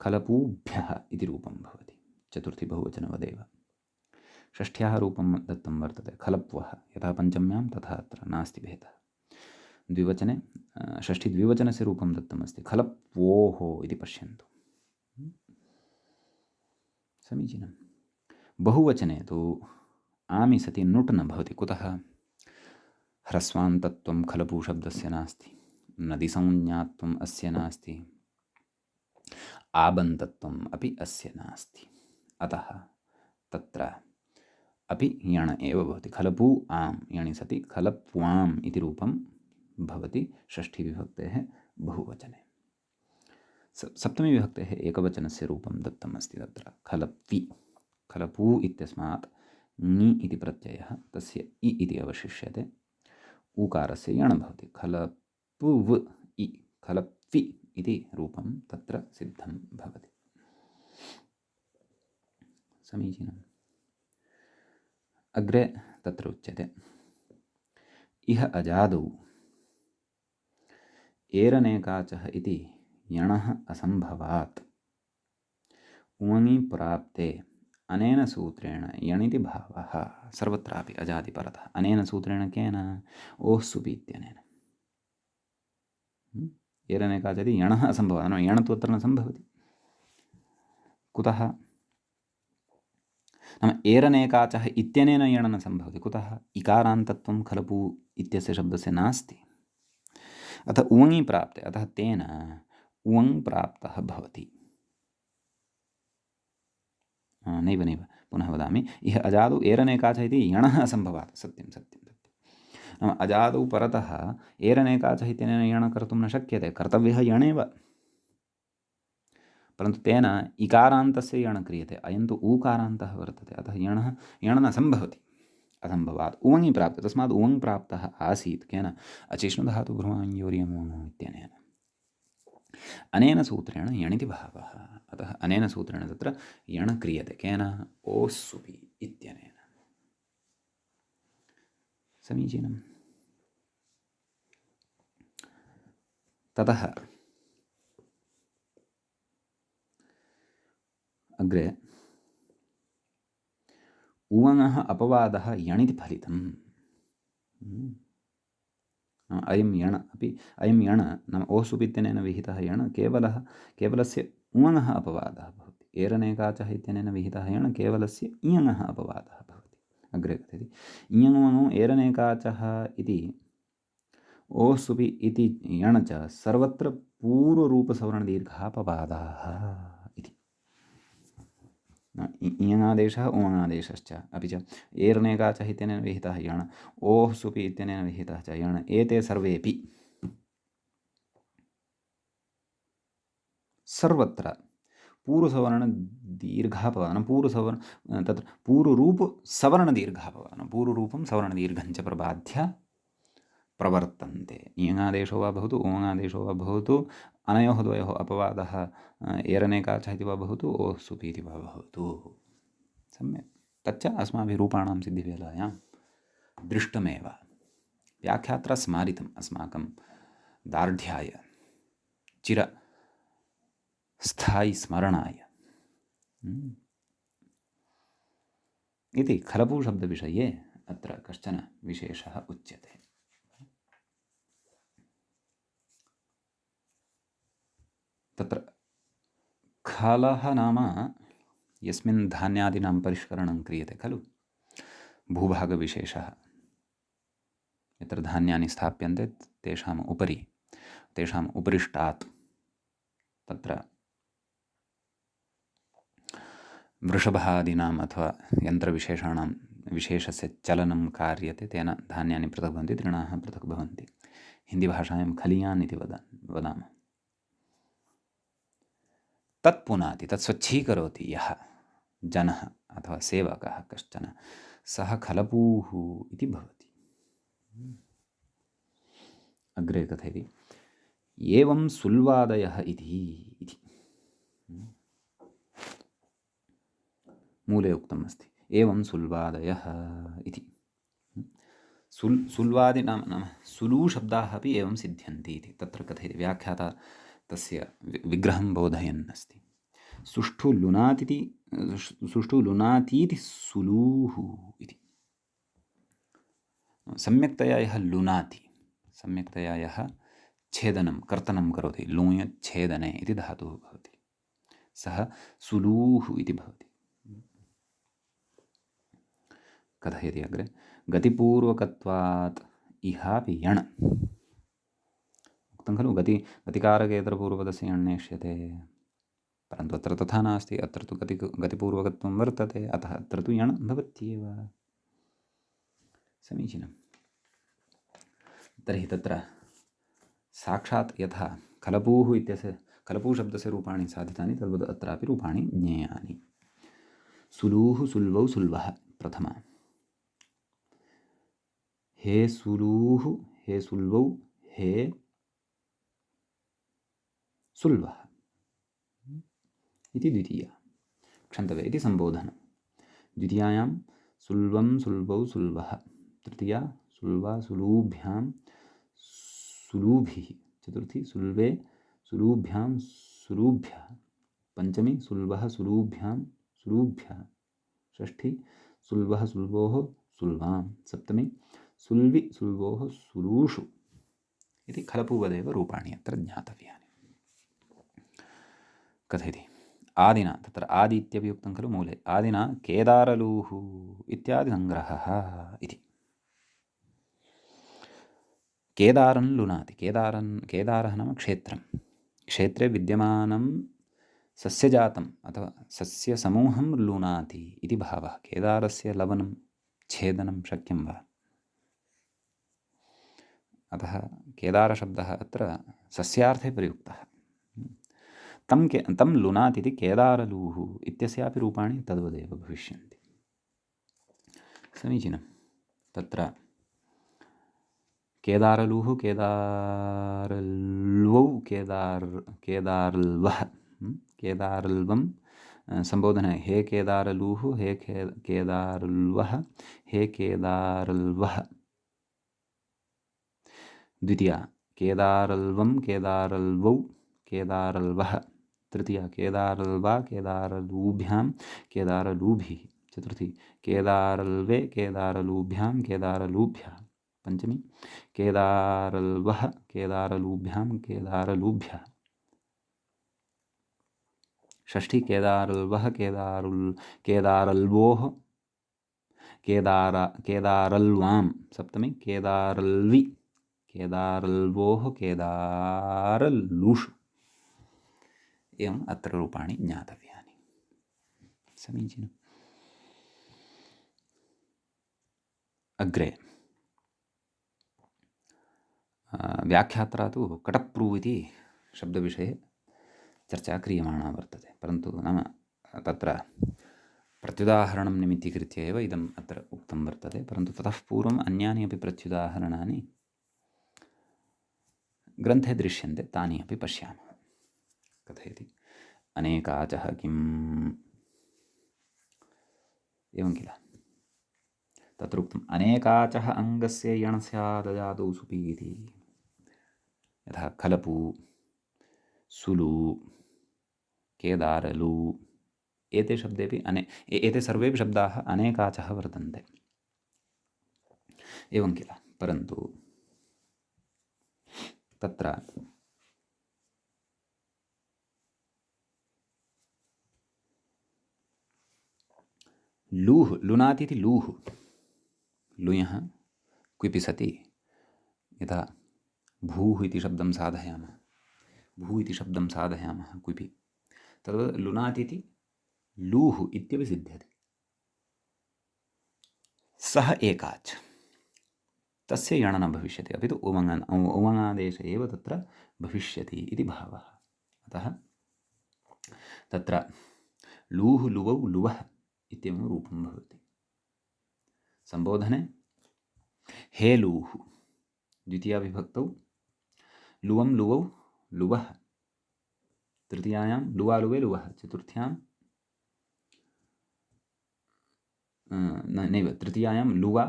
खलपूभ्यः इति रूपं भवति, चतुर्थी बहुवचनवदेव। षष्ठ्याः रूपं दत्तं वर्तते खलप्वः, यथा पञ्चम्यां तथा अत्र नास्ति भेदः। द्विवचने षष्ठी द्विवचनस्य रूपं दत्तमस्ति खलप्वोः इति पश्यन्तु। समीचीनं। बहुवचने तु आमि सति नुट् न भवति। कुतः? ह्रस्वान्तत्वं खलपू शब्दस्य नास्ति, नदीसंज्ञात्वम् अस्य नास्ति, आबन्तत्वम् अपि अस्य नास्ति। अतः तत्र अपि यण् एव भवति। खलपू आम् यणि सति खलप्वाम् इति रूपं भवति षष्ठीविभक्तेः बहुवचने। सप्तमी विभक्तेः एकवचनस्य रूपं दत्तम् अस्ति तत्र खलप्वि। खलपू इत्यस्मात् ङि इति प्रत्ययः, तस्य इ इति अवशिष्यते, ऊकारस्य यण् भवति। खलपुव् इ खलप्वि इति रूपं तत्र सिद्धं भवति। समीचीनम्। अग्रे तत्र उच्यते इह अजादौ एरनेकाचः इति यणः असम्भवात् उङि प्राप्ते अनेन सूत्रेण यणिति भावः। सर्वत्रापि अजादिपरतः अनेन सूत्रेण केन? ओः सुपि इत्यनेन। एरनेकाच इति यणः असम्भवात्, नाम यण् तु अत्र न सम्भवति। कुतः? नाम एरनेकाचः इत्यनेन यण् न सम्भवति। कुतः? इकारान्तत्वं खलपू इत्यस्य शब्दस्य नास्ति। अतः उङि प्राप्ते, अतः तेन उङ್ प्राप्तः भवति। नैव नैव पुनः वदामि, इह अजादौ एरनेकाच इति यणः असम्भवात्। सत्यं सत्यं सत्यं। नाम अजादौ परतः एरनेकाचः इत्यनेन यण् कर्तुं न शक्यते, कर्तव्यः यणेव, परन्तु तेन इकारान्तस्य यण् क्रियते। अयं तु ऊकारान्तः वर्तते, अतः यण् न सम्भवति। असम्भवात् उङि प्राप्ते, तस्मात् उङ್ प्राप्तः आसीत् केन? अचिष्णुधातुगृहाञ्योर्यमो इत्यनेन। अनेन सूत्रेण यणिति भावः। अतः अनेन सूत्रेण तत्र यण् क्रियते केन? ओः सुपि इत्यनेन। समीचीनम्। ततः अग्रे उवङः अपवादः यणिति फलितम्। अयं यण् अपि अयं यण् नाम ओः सुपि इत्यनेन विहितः यण् केवलस्य उङः अपवादः भवति। एरनेकाचः इत्यनेन विहितः यण् केवलस्य इयङः अपवादः भवति। अग्रे कथयति इयङमनु एरनेकाचः इति ओः सुपि इति यण च सर्वत्र पूर्वरूपसवर्णदीर्घापवादाः इति। इयङादेशः ओङादेशश्च अपि च एरनेकाचः इत्यनेन विहितः यण ओः सुपि इत्यनेन विहितः च यण एते सर्वेपि सर्वत्र पूर्वसवर्णदीर्घापवादनं तत्र पूर्वरूपसवर्णदीर्घापवादनं पूर्वरूपं सवर्णदीर्घं च प्रबाध्य प्रवर्तन्ते। इयङादेशो वा भवतु ओङादेशो वा भवतु अनयोः द्वयोः अपवादः एरनेकाचः इति वा भवतु ओः सुपि इति वा भवतु सम्यक् तच्च अस्माभिः रूपाणां सिद्धिवेलायां दृष्टमेव व्याख्यात्र स्मारितम् अस्माकं दार्ढ्याय चिरस्थायि स्मरणाय इति खलपूशब्दविषये अत्र कश्चन विशेषः उच्यते। तत्र खलः नाम यस्मिन् धान्यादीनां परिष्करणं क्रियते खलु भूभागविशेषः यत्र धान्यानि स्थाप्यन्ते तेषाम् उपरि तेषाम् उपरिष्टात् तत्र वृषभादीनाम् अथवा यन्त्रविशेषाणां विशेषस्य चलनं कार्यते तेन धान्यानि पृथक् भवन्ति तृणाः पृथक् भवन्ति हिन्दीभाषायां खलियान् इति वदामः तत् पुनाति तत् स्वच्छीकरोति यः जनः अथवा सेवकः कश्चन सः खलपूः इति भवति। अग्रे कथयति एवं सुल्वादयः इति मूले उक्तम् अस्ति एवं सुल्वादयः इति सुल्वादि नाम सुलू शब्दाः अपि एवं सिद्ध्यन्ति इति तत्र कथयति व्याख्याता तस्य विग्रहं बोधयन् अस्ति सुष्ठु लुनातीति सुलूः इति सम्यक्तया यः लुनाति सम्यक्तया यः छेदनं कर्तनं करोति लूयच्छेदने इति धातुः भवति सः सुलूः इति भवति। कथयति अग्रे गतिपूर्वकत्वात् इहापि यण् उक्तं खलु गतिकारकेतरपूर्वपदस्य यण् नेष्यते परन्तु अत्र तथा नास्ति अत्र तु गतिपूर्वकत्वं वर्तते अतः अत्र तु यण् भवत्येव समीचीनं। तर्हि तत्र साक्षात् यथा खलपूः इत्यस्य खलपूशब्दस्य रूपाणि साधितानि तद्वत् अत्रापि रूपाणि ज्ञेयानि। सुलूः सुल्वौ सुल्वः प्रथमा हे सुलूः हे सुल्वौ हे सुल्वः इति द्वितीया क्षन्तव्य इति सम्बोधनं द्वितीयायां सुल्वं सुल्वौ सुल्वः तृतीया सुल्वा सुलूभ्यां सुलूभिः चतुर्थी सुल्वे सुलूभ्यां सुलूभ्यः पंचमी सुल्वः सुलूभ्यां सुलूभ्यः षष्ठी सुल्वः सुल्वोः सुल्वां सप्तमी सुल्वि सुल्वोः सुलूषु इति खलपूवदेव रूपाणि अत्र ज्ञातव्यानि। कथयति आदिना तत्र आदि इत्यपि उक्तं खलु मूले आदिना केदारलूः इत्यादि सङ्ग्रहः इति केदारं लुनाति केदारः नाम क्षेत्रं क्षेत्रे विद्यमानं सस्यजातम् अथवा सस्यसमूहं लुनाति इति भावः केदारस्य लवनं छेदनं शक्यं वा अतः केदारशब्दः अत्र सस्यार्थे प्रयुक्तः तं लुनाति इति केदारलूः इत्यस्यापि रूपाणि तद्वदेव भविष्यन्ति। समीचीनं तत्र केदारलूः केदारल्वौ केदारल्वः केदारल्वं सम्बोधने हे केदारलूः हे केदारल्वः हे केदारल्वः द्वितीया केदारल्वं केदारल्वौ केदारल्वः तृतीया केदारल्वा केदारलूभ्यां केदारलूभिः चतुर्थी केदारल्वे केदारलूभ्यां केदारलूभ्यः पंचमी केदारल्वः केदारलूभ्यां केदारलूभ्यः षष्ठी केदारल्वः केदारल्वोः केदारल्वां सप्तमी केदारल्वि केदारल्वोः केदारल्लुषु एवम् अत्र रूपाणि ज्ञातव्यानि। समीचीनम्। अग्रे व्याख्यात्रा तु कटप्रू इति शब्दविषये चर्चा क्रियमाणा वर्तते, परन्तु नाम तत्र प्रत्युदाहरणं निमित्तीकृत्य एव इदम् अत्र उक्तं वर्तते, परन्तु ततः पूर्वम् अन्यानि अपि प्रत्युदाहरणानि ग्रन्थे दृश्यन्ते, तानि अपि पश्यामः। कथयति अनेकाचः किम् एवं किल, तत्र उक्तम् अनेकाचः अङ्गस्य यणस्यादजादौ सुपि इति। यथा खलपु, सुलु, केदारलु एते शब्देपि एते सर्वेपि शब्दाः अनेकाचः वर्तन्ते एवं किल, परन्तु तत्र लूः लुनाति इति लूः लुयः क्विपि सति यथा भूः इति शब्दं साधयामः, भू इति शब्दं साधयामः क्विपि, तद्वत् लुनाति इति लूः इत्यपि सिद्ध्यति। सः एकाच्, तस्य यण न भविष्यति, अपि तु उमङादेश एव तत्र भविष्यति इति भावः। अतः तत्र लूः लुवौ लुवः इत्येवं रूपं भवति। सम्बोधने हे लूः द्वितीयाविभक्तौ, लुवं लुवौ लुवः तृतीयायां, लुवा लुवे लुवः चतुर्थ्यां नैव तृतीयायां लुवा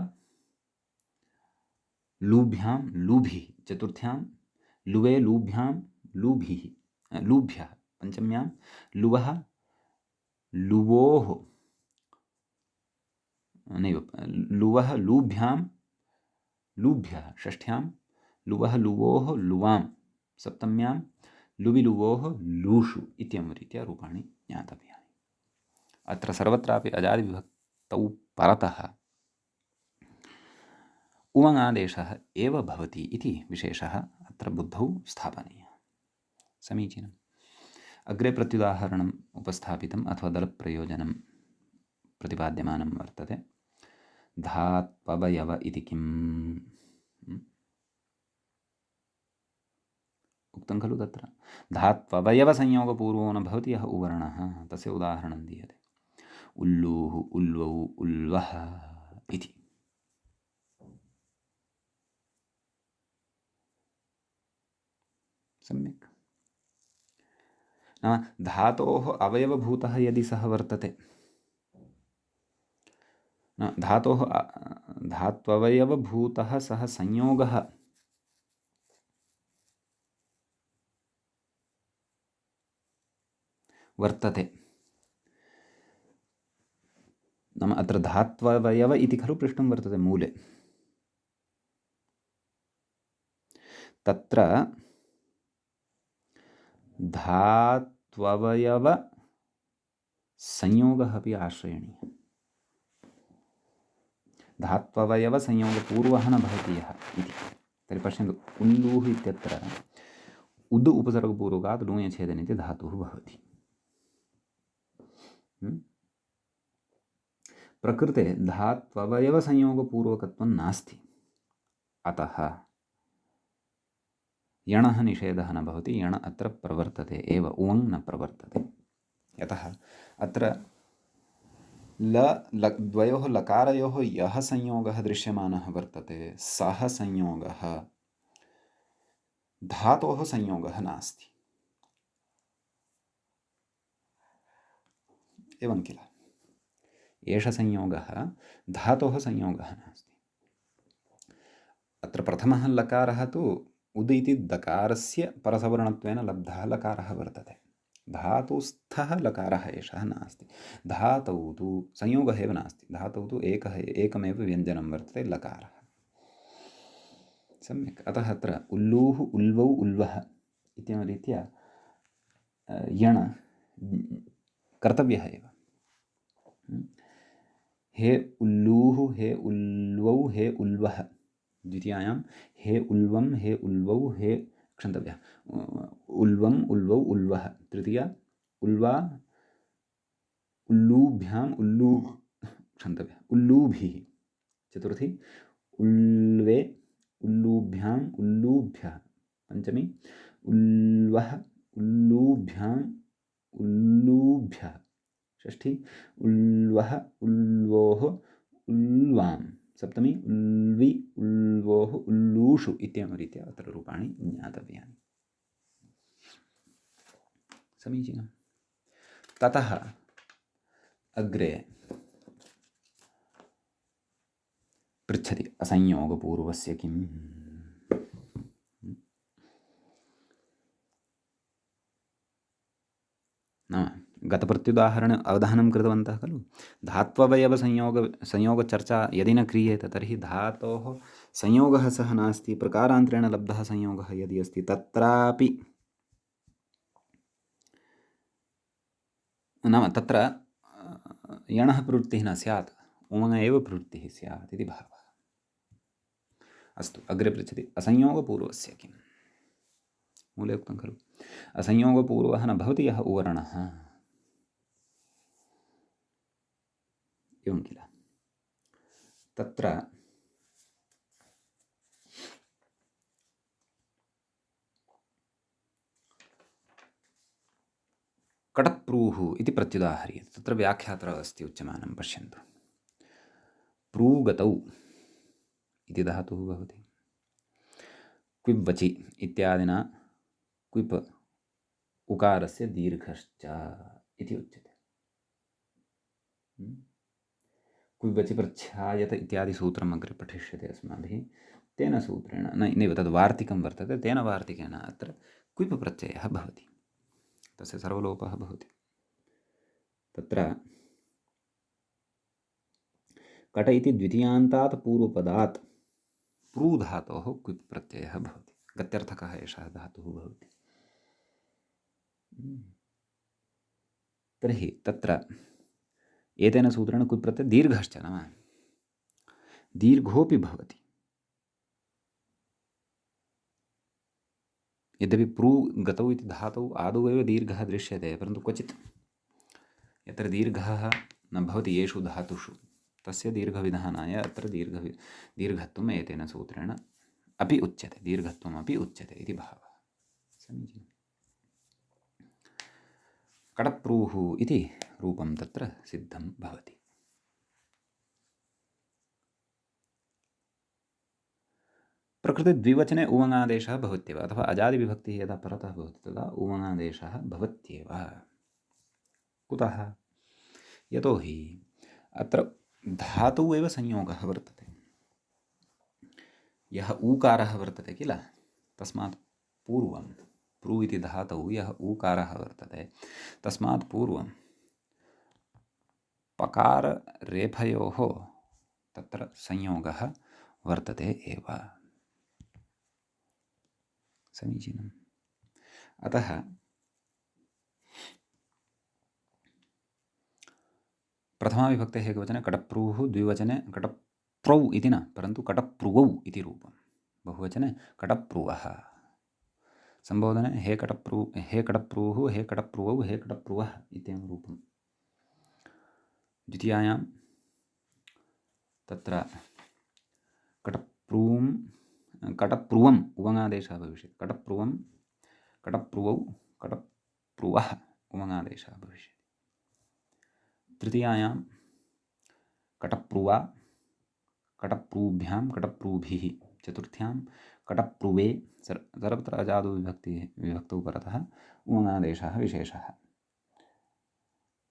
लूभ्यां लूभिः चतुर्थ्यां लुवे लूभ्यां लूभिः लूभ्यः पञ्चम्यां लुवः लुवोः नैव लुवः लूभ्यां लूभ्यः षष्ठ्यां लुवः लुवोः लुवां सप्तम्यां लुविलुवोः लूषु इत्येवं रीत्या रूपाणि ज्ञातव्यानि। अत्र सर्वत्रापि अजादिविभक्तौ परतः उमङादेशः एव भवति इति विशेषः अत्र बुद्धौ स्थापनीयः। समीचीनम्। अग्रे प्रत्युदाहरणम् उपस्थापितम् अथवा दलप्रयोजनं प्रतिपाद्यमानं वर्तते। धात्ववयव इति किम् उक्तं खलु, तत्र धात्ववयवसंयोगपूर्वो न भवति यः उवर्णः, तस्य उदाहरणं दीयते। उल्लूः उल्वौ उल्वः इति। सम्यक्। नाम धातोः अवयवभूतः यदि सः वर्तते, धातोः धात्ववयवभूतः सः संयोगः वर्तते, नाम अत्र धात्ववयव इति खलु पृष्टं वर्तते मूले, तत्र धात्ववयव संयोगः अपि आश्रयणीयः। धात्ववयवसंयोगपूर्वः न भवति यः इति। तर्हि पश्यन्तु, उल्लूः इत्यत्र उद् उपसर्गपूर्वकात् लूयछेदने इति धातुः भवति। प्रकृते धात्ववयवसंयोगपूर्वकत्वं नास्ति, अतः यणः निषेधः न भवति, यण अत्र प्रवर्तते एव, उवङ् न प्रवर्तते। यतः अत्र द्वयोः लकारयोः यः संयोगः दृश्यमानः वर्तते, सः संयोगः धातोः संयोगः नास्ति। एवं किल, एष संयोगः धातोः संयोगः नास्ति। अत्र प्रथमः लकारः तु उद् इति दकारस्य परसवर्णत्वेन लब्धः लकारः वर्तते, धातुस्थः लकारः एषः नास्ति। धातौ तु संयोगः एव नास्ति, धातौ तु एकमेव व्यञ्जनं वर्तते, लकारः। सम्यक्। अतः अत्र उल्लूः उल्वौ उल्वः इत्येवं रीत्या यण कर्तव्यः एव। हे उल्लूः हे उल्वौ हे उल्वः। द्वितीयायां हे उल्वं हे उल्वौ हे क्षन्तव्यः उल्वम् उल्वौ उल्वः। तृतीया उल्वा उल्लूभ्याम् उल्लू क्षन्तव्यः उल्लूभिः। चतुर्थी उल्वे उल्लूभ्याम् उल्लूभ्यः। पंचमी उल्वः उल्लूभ्याम् उल्लूभ्यः। षष्ठी उल्वः उल्वोः उल्वां। सप्तमी उल्वि उल्वोः उल्लूषु इत्येवं रीत्या अत्र रूपाणि ज्ञातव्यानि। समीचीनं। ततः अग्रे पृच्छति असंयोगपूर्वस्य किम्। नाम गतप्रत्युदाहरणे अवधानं कृतवन्तः खलु। संयोगचर्चा यदि न क्रियेत तर्हि धातोः संयोगः सः नास्ति, प्रकारान्तरेण लब्धः संयोगः यदि अस्ति तत्रापि नाम तत्र यणः प्रवृत्तिः न स्यात्, उमङ् एव प्रवृत्तिः स्यात् इति भावः। अस्तु, अग्रे पृच्छति असंयोगपूर्वस्य किम्। मूले उक्तं खलु असंयोगपूर्वः न भवति यः उवर्णः, एवं किल। तत्र कटप्रूः इति प्रत्युदाहर्यते। तत्र व्याख्यात्र अस्ति उच्यमानं, पश्यन्तु। प्रूगतौ इति धातुः भवति। क्विब् वचि इत्यादिना क्विप् उकारस्य दीर्घश्च इति उच्यते। क्विब् वचि प्रच्छायत इत्यादि सूत्रम् अग्रे पठिष्यते अस्माभिः। तेन सूत्रेण नैव तद् वार्तिकं वर्तते, तेन वार्तिकेन अत्र क्विप् प्रत्ययः भवति, तस्य सर्वलोपः भवति। तत्र कट इति द्वितीयान्तात् पूर्वपदात् प्रू धातोः क्विप् प्रत्ययः भवति। गत्यर्थकः एषः धातुः भवति। तर्हि तत्र एतेन सूत्रेण क्विप् प्रत्ययः दीर्घश्च नाम दीर्घोऽपि भवति। यद्यपि प्रू गतौ इति धातौ आदौ एव दीर्घः दृश्यते, परन्तु क्वचित् यत्र दीर्घः न भवति येषु धातुषु तस्य दीर्घविधानाय अत्र दीर्घत्वम् एतेन सूत्रेण अपि उच्यते, दीर्घत्वमपि उच्यते इति भावः। समीचीनम्। कडप्रूः इति रूपं तत्र सिद्धं भवति। प्रकृते द्विवचने उवङादेशः भवत्येव, अथवा अजादिविभक्तिः यदा परतः भवति तदा उवङादेशः भवत्येव। कुतः? यतोहि अत्र धातौ एव संयोगः वर्तते। यः ऊकारः वर्तते किल, तस्मात् पूर्वं प्रू इति धातौ यः ऊकारः वर्तते तस्मात् पूर्वं पकाररेफयोः तत्र संयोगः वर्तते एव। समीचीनम्। अतः प्रथमाविभक्तेः एकवचने कडप्रूः, द्विवचने कडप्रौ इति न, परन्तु कडप्रुवौ इति रूपं। बहुवचने कडप्रुवः। संबोधने हे कडप्रूः, हे कडप्रुवौ, हे कडप्रुवः इत्येवं रूपम्। द्वितीयायां तत्र कडप्रुवम् उवङादेशः भविष्यति। कडप्रुवं, कडप्रुवौ, कडप्रुवः उवङादेशः भविष्यति। तृतीयायां कडप्रुवा, कडप्रूभ्यां, कडप्रूभिः। चतुर्थ्यां कडप्रुवे, सर्वत्र अजादौ विभक्तौ परतः उवङादेशः विशेषः।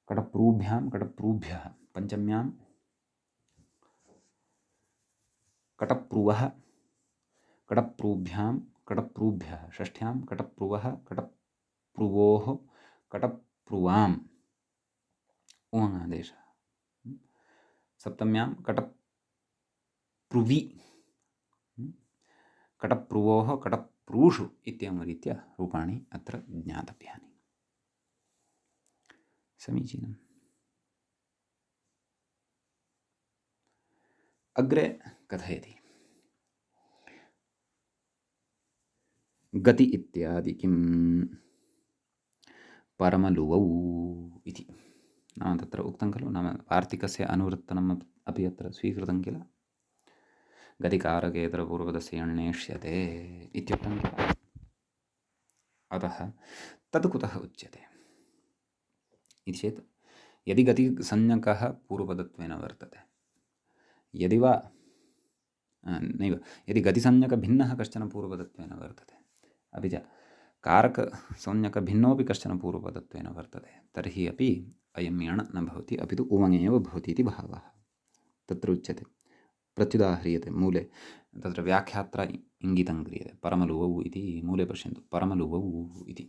कडप्रूभ्यां, कडप्रूभ्यः। पंचम्यां कडप्रुवः, कडप्रूभ्यां, कडप्रूभ्यः। षष्ठ्यां कडप्रुवः, कडप्रुवोः, कडप्रुवाम् उवङादेशः। सप्तम्यां कडप्रुवि, कडप्रुवोः, कडप्रूषु इत्येवं रीत्या रूपाणि अत्र ज्ञातव्यानि। समीचीनम्। अग्रे कथयति गति इत्यादि किं परमलुवौ इति। नाम तत्र उक्तं खलु, नाम वार्तिकस्य अनुवर्तनम् अपि अत्र स्वीकृतं किल। गतिकारकेतरपूर्वपदस्य यण्णेष्यते इत्युक्तं किल। अतः तद् कुतः उच्यते इति चेत्, यदि गतिसंज्ञकः पूर्वपदत्वेन वर्तते, यदि वा नैव, यदि गतिसंज्ञकभिन्नः कश्चन पूर्वपदत्वेन वर्तते, अपि च कारकसंज्ञकभिन्नोऽपि कश्चन पूर्वपदत्वेन वर्तते, तर्हि अपि अयं यण् न भवति, अपि तु उवङ् भवति इति भावः। तत्र उच्यते, प्रत्युदाह्रियते मूले, तत्र व्याख्यात्रा इङ्गितं क्रियते, परमलुवौ इति मूले पश्यन्तु, परमलुवौ इति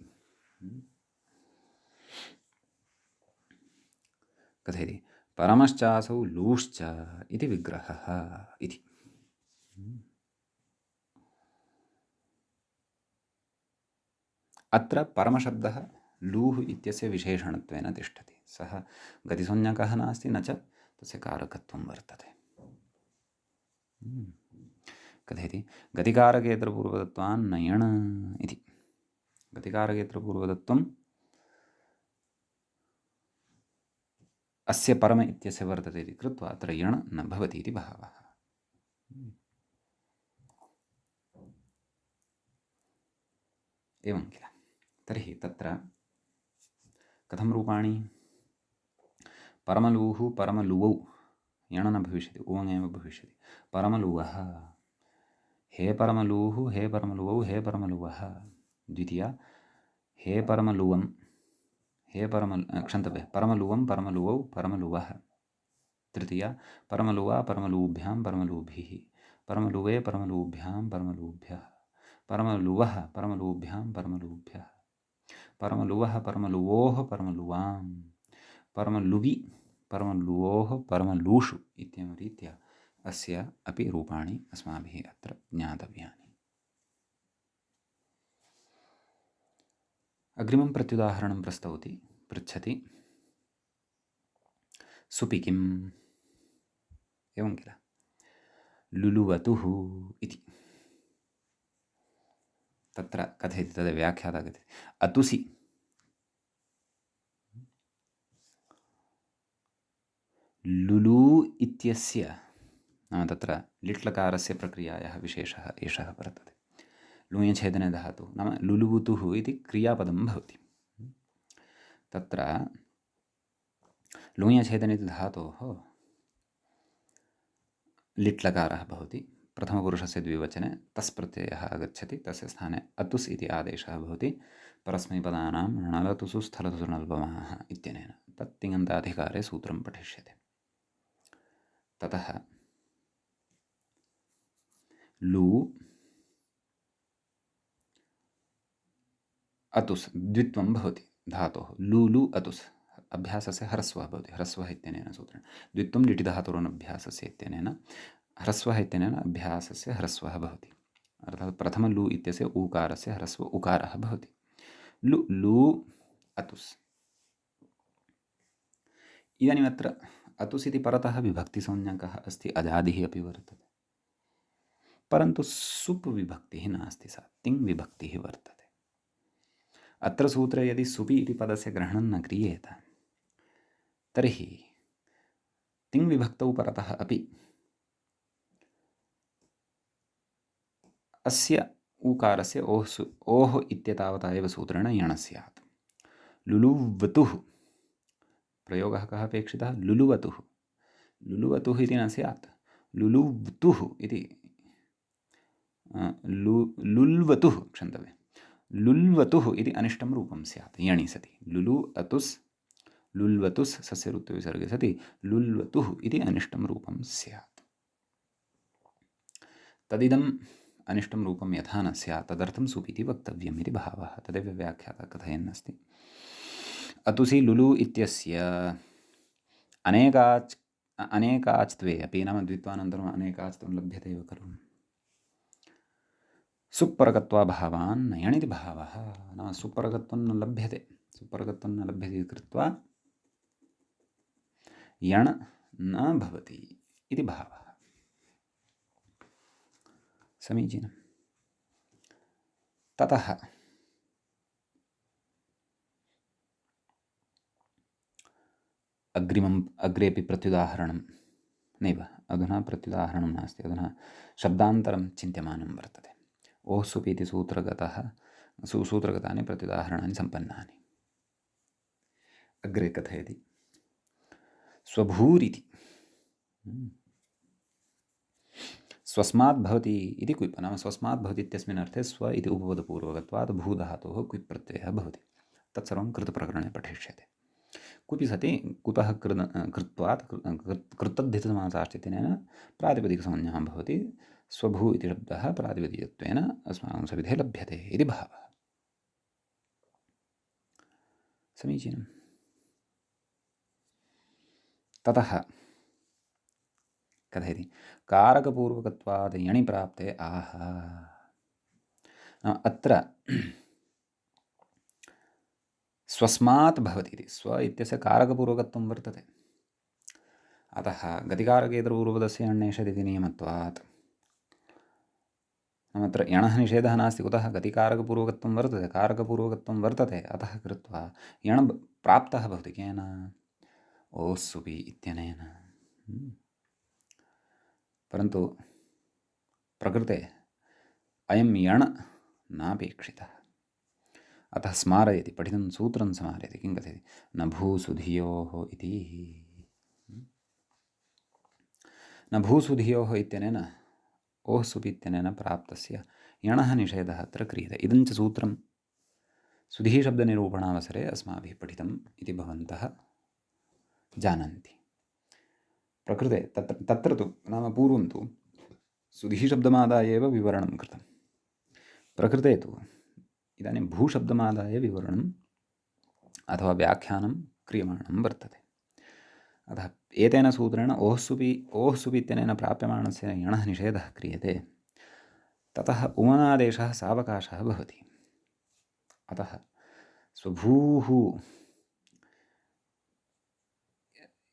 कथयति। परमश्चासौ लूश्च इति विग्रहः इति। अत्र परमशब्दः लूः इत्यस्य विशेषणत्वेन तिष्ठति। सः गतिसंज्ञकः नास्ति, न च तस्य कारकत्वं वर्तते। कथयति गतिकारकेतरपूर्वदत्वान् नयण इति। गतिकारकेतरपूर्वदत्वम् अस्य परम इत्यस्य वर्तते इति कृत्वा अत्र यण् न भवति इति भावः। एवं किल। तर्हि तत्र कथं रूपाणि? परमलूः परमलुवौ, यण् न भविष्यति, उवङ् भविष्यति। परमलुवः, हे परमलूः हे परमलुवौ हे परमलुवः। द्वितीया, हे परमलुवं हे क्षन्तव्यः, परमलुवं परमलुवौ परमलुवः। तृतीया, परमलुवा परमलूभ्यां परमलूभिः, परमलुवे परमलूभ्यां परमलूभ्यः, परमलुवः परमलूभ्यां परमलूभ्यः, परमलुवः परमलुवोः परमलुवां, परमलुवि परमलुवोः परमलूषु इत्येवं रीत्या अस्य अपि रूपाणि अस्माभिः अत्र ज्ञातव्यानि। अग्रिमं प्रत्युदाहरणं प्रस्तौति, पृच्छति सुपि किम्? एवं किल, लुलुवतुः इति। तत्र कथयति, तद् व्याख्याता कथयति, अतुसि लुलू इत्यस्य, नाम तत्र लिट्लकारस्य प्रक्रियायाः विशेषः एषः वर्तते। लुञ्छेदने धातुः, नाम लुलुवुतुः इति क्रियापदं भवति। तत्र लुञ्छेदने इति धातोः लिट्लकारः भवति, प्रथमपुरुषस्य द्विवचने तस् प्रत्ययः आगच्छति, तस्य स्थाने अतुस् इति आदेशः भवति परस्मैपदानां णलतुसु स्थलतुसु नल्पमाः इत्यनेन। तत् तिङन्ताधिकारे सूत्रं पठिष्यते। ततः लू अतुस् द्वित्वं भवति धातोः, लूलु अतुस्, अभ्यासस्य ह्रस्वः भवति, ह्रस्वः इत्यनेन सूत्रेण। द्वित्वं लिटि धातुरनभ्यासस्य इत्यनेन, ह्रस्वः इत्यनेन अभ्यासस्य ह्रस्वः भवति। अर्थात् प्रथम लू इत्यस्य ऊकारस्य ह्रस्व उकारः भवति। लु लू अतुस्। इदानीम् अत्र अतुस् इति परतः विभक्तिसंज्ञकः अस्ति, अजादिः अपि वर्तते, परन्तु सुप् विभक्तिः नास्ति, सा तिङ् विभक्तिः वर्तते। अत्र सूत्रे यदि सुपि इति पदस्य ग्रहणं न क्रियेत, तर्हि तिङ् विभक्तौ परतः अपि अस्य ऊकारस्य ओः इत्यतावता एव सूत्रेण यण् स्यात्। लुलुवतुः प्रयोगः कः अपेक्षितः? लुलुवतुः। लुलुवतुः इति न स्यात्, लुलुवतुः इति, लुल्वतुः, क्षन्तव्यं, लुल्वतुः इति अनिष्टं रूपं स्यात् यणि सति। लुलु अतुस् लुल्वतुस् सस्यऋत्विसर्गे सति लुल्वतुः इति अनिष्टं रूपं स्यात्। तदिदम् अनिष्टं रूपं यथा न स्यात्, तदर्थं सुप् इति वक्तव्यम् इति भावः। तदेव व्याख्याता कथयन्नस्ति। अतुसि लुलु इत्यस्य अनेकाच्त्वे अपि, नाम द्वित्वानन्तरम् अनेकाच्त्वं लभ्यते एव खलु, सुपरकत्वाभावान् नयण् इति भावः। नाम सुपरकत्वं न लभ्यते, सुपरकत्वं न लभ्यते कृत्वा यण् न भवति इति भावः। समीचीनं। ततः अग्रेपि प्रत्युदाहरणं नैव, अधुना प्रत्युदाहरणं नास्ति, अधुना शब्दान्तरं चिन्त्यमानं वर्तते। ओः सुपि इति सूत्रगतानि प्रत्युदाहरणानि सम्पन्नानि। अग्रे कथयति स्वभूरिति स्वस्मात् भवति इति क्विप्, नाम स्वस्मात् भवति इत्यस्मिन् अर्थे स्व इति उपपदपूर्वकत्वात् भूधातोः क्विप् प्रत्ययः भवति। तत्सर्वं कृतप्रकरणे पठिष्यते। क्विपि सति कुतः कृत्वात् कृतद्धितसमासाश्चित्यनेन प्रातिपदिकसंज्ञा भवति। स्वभू इति शब्दः प्रातिपदिकत्वेन अस्माकं सविधे लभ्यते इति भावः। समीचीनं। ततः कथयति कारकपूर्वकत्वात् यणि प्राप्ते आह। अत्र स्वस्मात् भवति इति, स्व इत्यस्य कारकपूर्वकत्वं वर्तते। अतः गतिकारकेतरपूर्वपदस्य यण्णेषदिति नियमत्वात्, नाम अत्र यणः निषेधः नास्ति। कुतः? गतिकारकपूर्वकत्वं वर्तते, कारकपूर्वकत्वं वर्तते, अतः कृत्वा यण् प्राप्तः भवति केन? ओः सुपि इत्यनेन। परन्तु प्रकृते अयं यण् नापेक्षितः। अतः स्मारयति, पठितं सूत्रं स्मारयति। किं कथयति? न भूसुधियोः इति। न भूसुधियोः इत्यनेन ओः सुपि इत्यनेन प्राप्तस्य यणः निषेधः अत्र क्रियते। इदञ्च सूत्रं सुधिः शब्दनिरूपणावसरे अस्माभिः पठितम् इति भवन्तः जानन्ति। प्रकृते तत्र तु, नाम पूर्वं तु सुधिः शब्दमादाय एव विवरणं कृतं। प्रकृते तु इदानीं भूशब्दमादाय विवरणम् अथवा व्याख्यानं क्रियमाणं वर्तते। अतः एतेन सूत्रेण ओः सुपि इत्यनेन प्राप्यमाणस्य यणः निषेधः क्रियते। ततः उमनादेशः सावकाशः भवति। अतः स्वभूः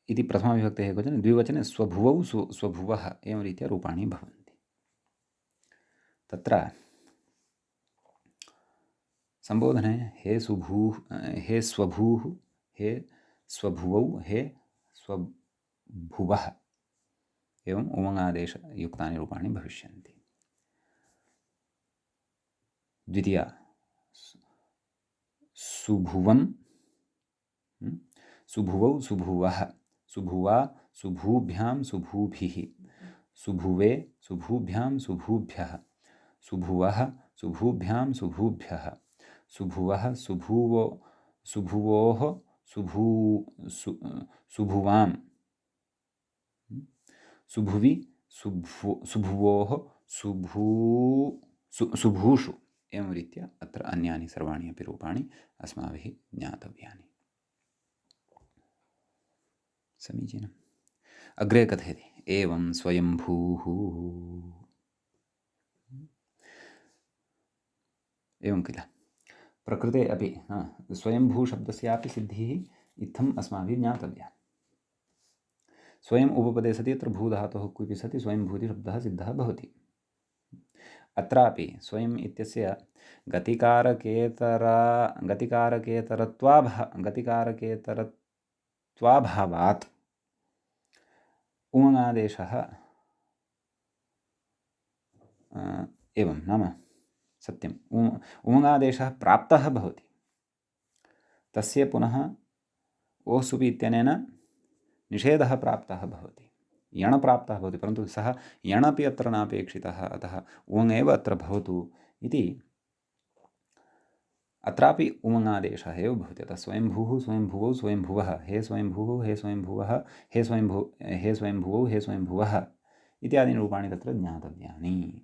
इति प्रथमाविभक्तेः एकवचने, द्विवचने स्वभुवौ स्वभुवः एवं रीत्या रूपाणि भवन्ति। तत्र सम्बोधने हे सुभूः, हे स्वभूः, हे स्वभुवौ, हे स्वभुवः एवम् उमङ्गादेशयुक्तानि रूपाणि भविष्यन्ति। द्वितीया सुभुवं, सुभुवौ सुभुवः, सुभुवा सुभूभ्यां सुभूभिः, सुभुवे सुभूभ्यां सुभूभ्यः, सुभुवः सुभूभ्यां सुभूभ्यः, सुभुवः सुभुवोः सुभुवां, सुभुवि सुभुवोः सुभूषु एवं रीत्या अत्र अन्यानि सर्वाणि अपि रूपाणि अस्माभिः ज्ञातव्यानि। समीचीनम्। अग्रे कथयति एवं स्वयंभूः। एवं किल प्रकृते अपि स्वयंभूशब्दस्यापि सिद्धिः इत्थम् अस्माभिः ज्ञातव्या। स्वयम् उपपदे सति अत्र भूधातोः क्विपि सति स्वयंभूतिशब्दः सिद्धः भवति। अत्रापि स्वयम् इत्यस्य गतिकारकेतरत्वाभावात् उमङ्गादेशः एवं, नाम सत्यम्, उमङ्गादेशः प्राप्तः भवति। तस्य पुनः ओः सुपि इत्यनेन निषेधः प्राप्तः भवति, यण् प्राप्तः भवति, परन्तु सः यणपि अत्र नापेक्षितः। अतः उमङ् एव अत्र भवतु इति अत्रापि उमङ्गादेशः एव भवति। अतः स्वयंभूः स्वयंभुवौ स्वयंभुवः, हे स्वयंभूः हे स्वयंभुवः, हे स्वयंभुवौ हे स्वयंभुवः इत्यादीनि रूपाणि तत्र ज्ञातव्यानि।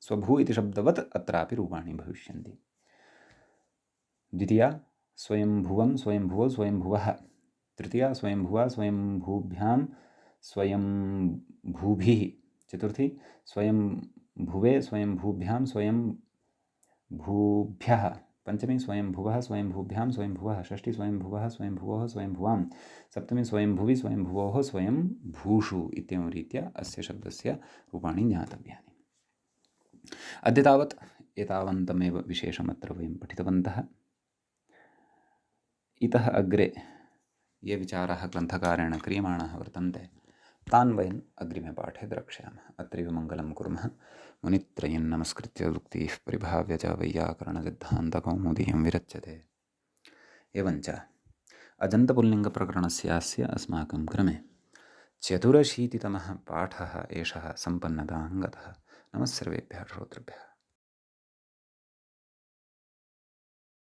स्वभू इति शब्दवत् अत्रापि रूपाणि भविष्यन्ति। द्वितीया स्वयंभुवं स्वयंभुवौ स्वयंभुवः, तृतीया स्वयंभुवा स्वयंभूभ्यां स्वयंभूभिः, चतुर्थी स्वयंभुवे स्वयंभूभ्यां स्वयंभूभ्यः, पंचमी स्वयंभुवः स्वयंभूभ्यां स्वयंभुवः, षष्ठी स्वयंभुवः स्वयंभुवोः स्वयंभुवां, सप्तमी स्वयंभुवि स्वयंभुवोः स्वयंभूषु इत्येवं रीत्या अस्य शब्दस्य रूपाणि ज्ञातव्यानि। अद्य तावत् एतावन्तमेव विशेषमत्र वयं पठितवन्तः। इतः अग्रे ये विचाराः ग्रन्थकारेण क्रियमाणाः वर्तन्ते तान् वयम् अग्रिमे पाठे द्रक्ष्यामः। अत्रैव मङ्गलं कुर्मः। मुनित्रयं नमस्कृत्य उक्तिः परिभाव्य च वैयाकरणसिद्धान्तकौमुदीयं विरच्यते। एवञ्च अजन्तपुल्लिङ्गप्रकरणस्यास्य अस्माकं क्रमे 84तमः पाठः एषः सम्पन्नतां गतः। नमः सर्वेभ्यः श्रोतृभ्यः।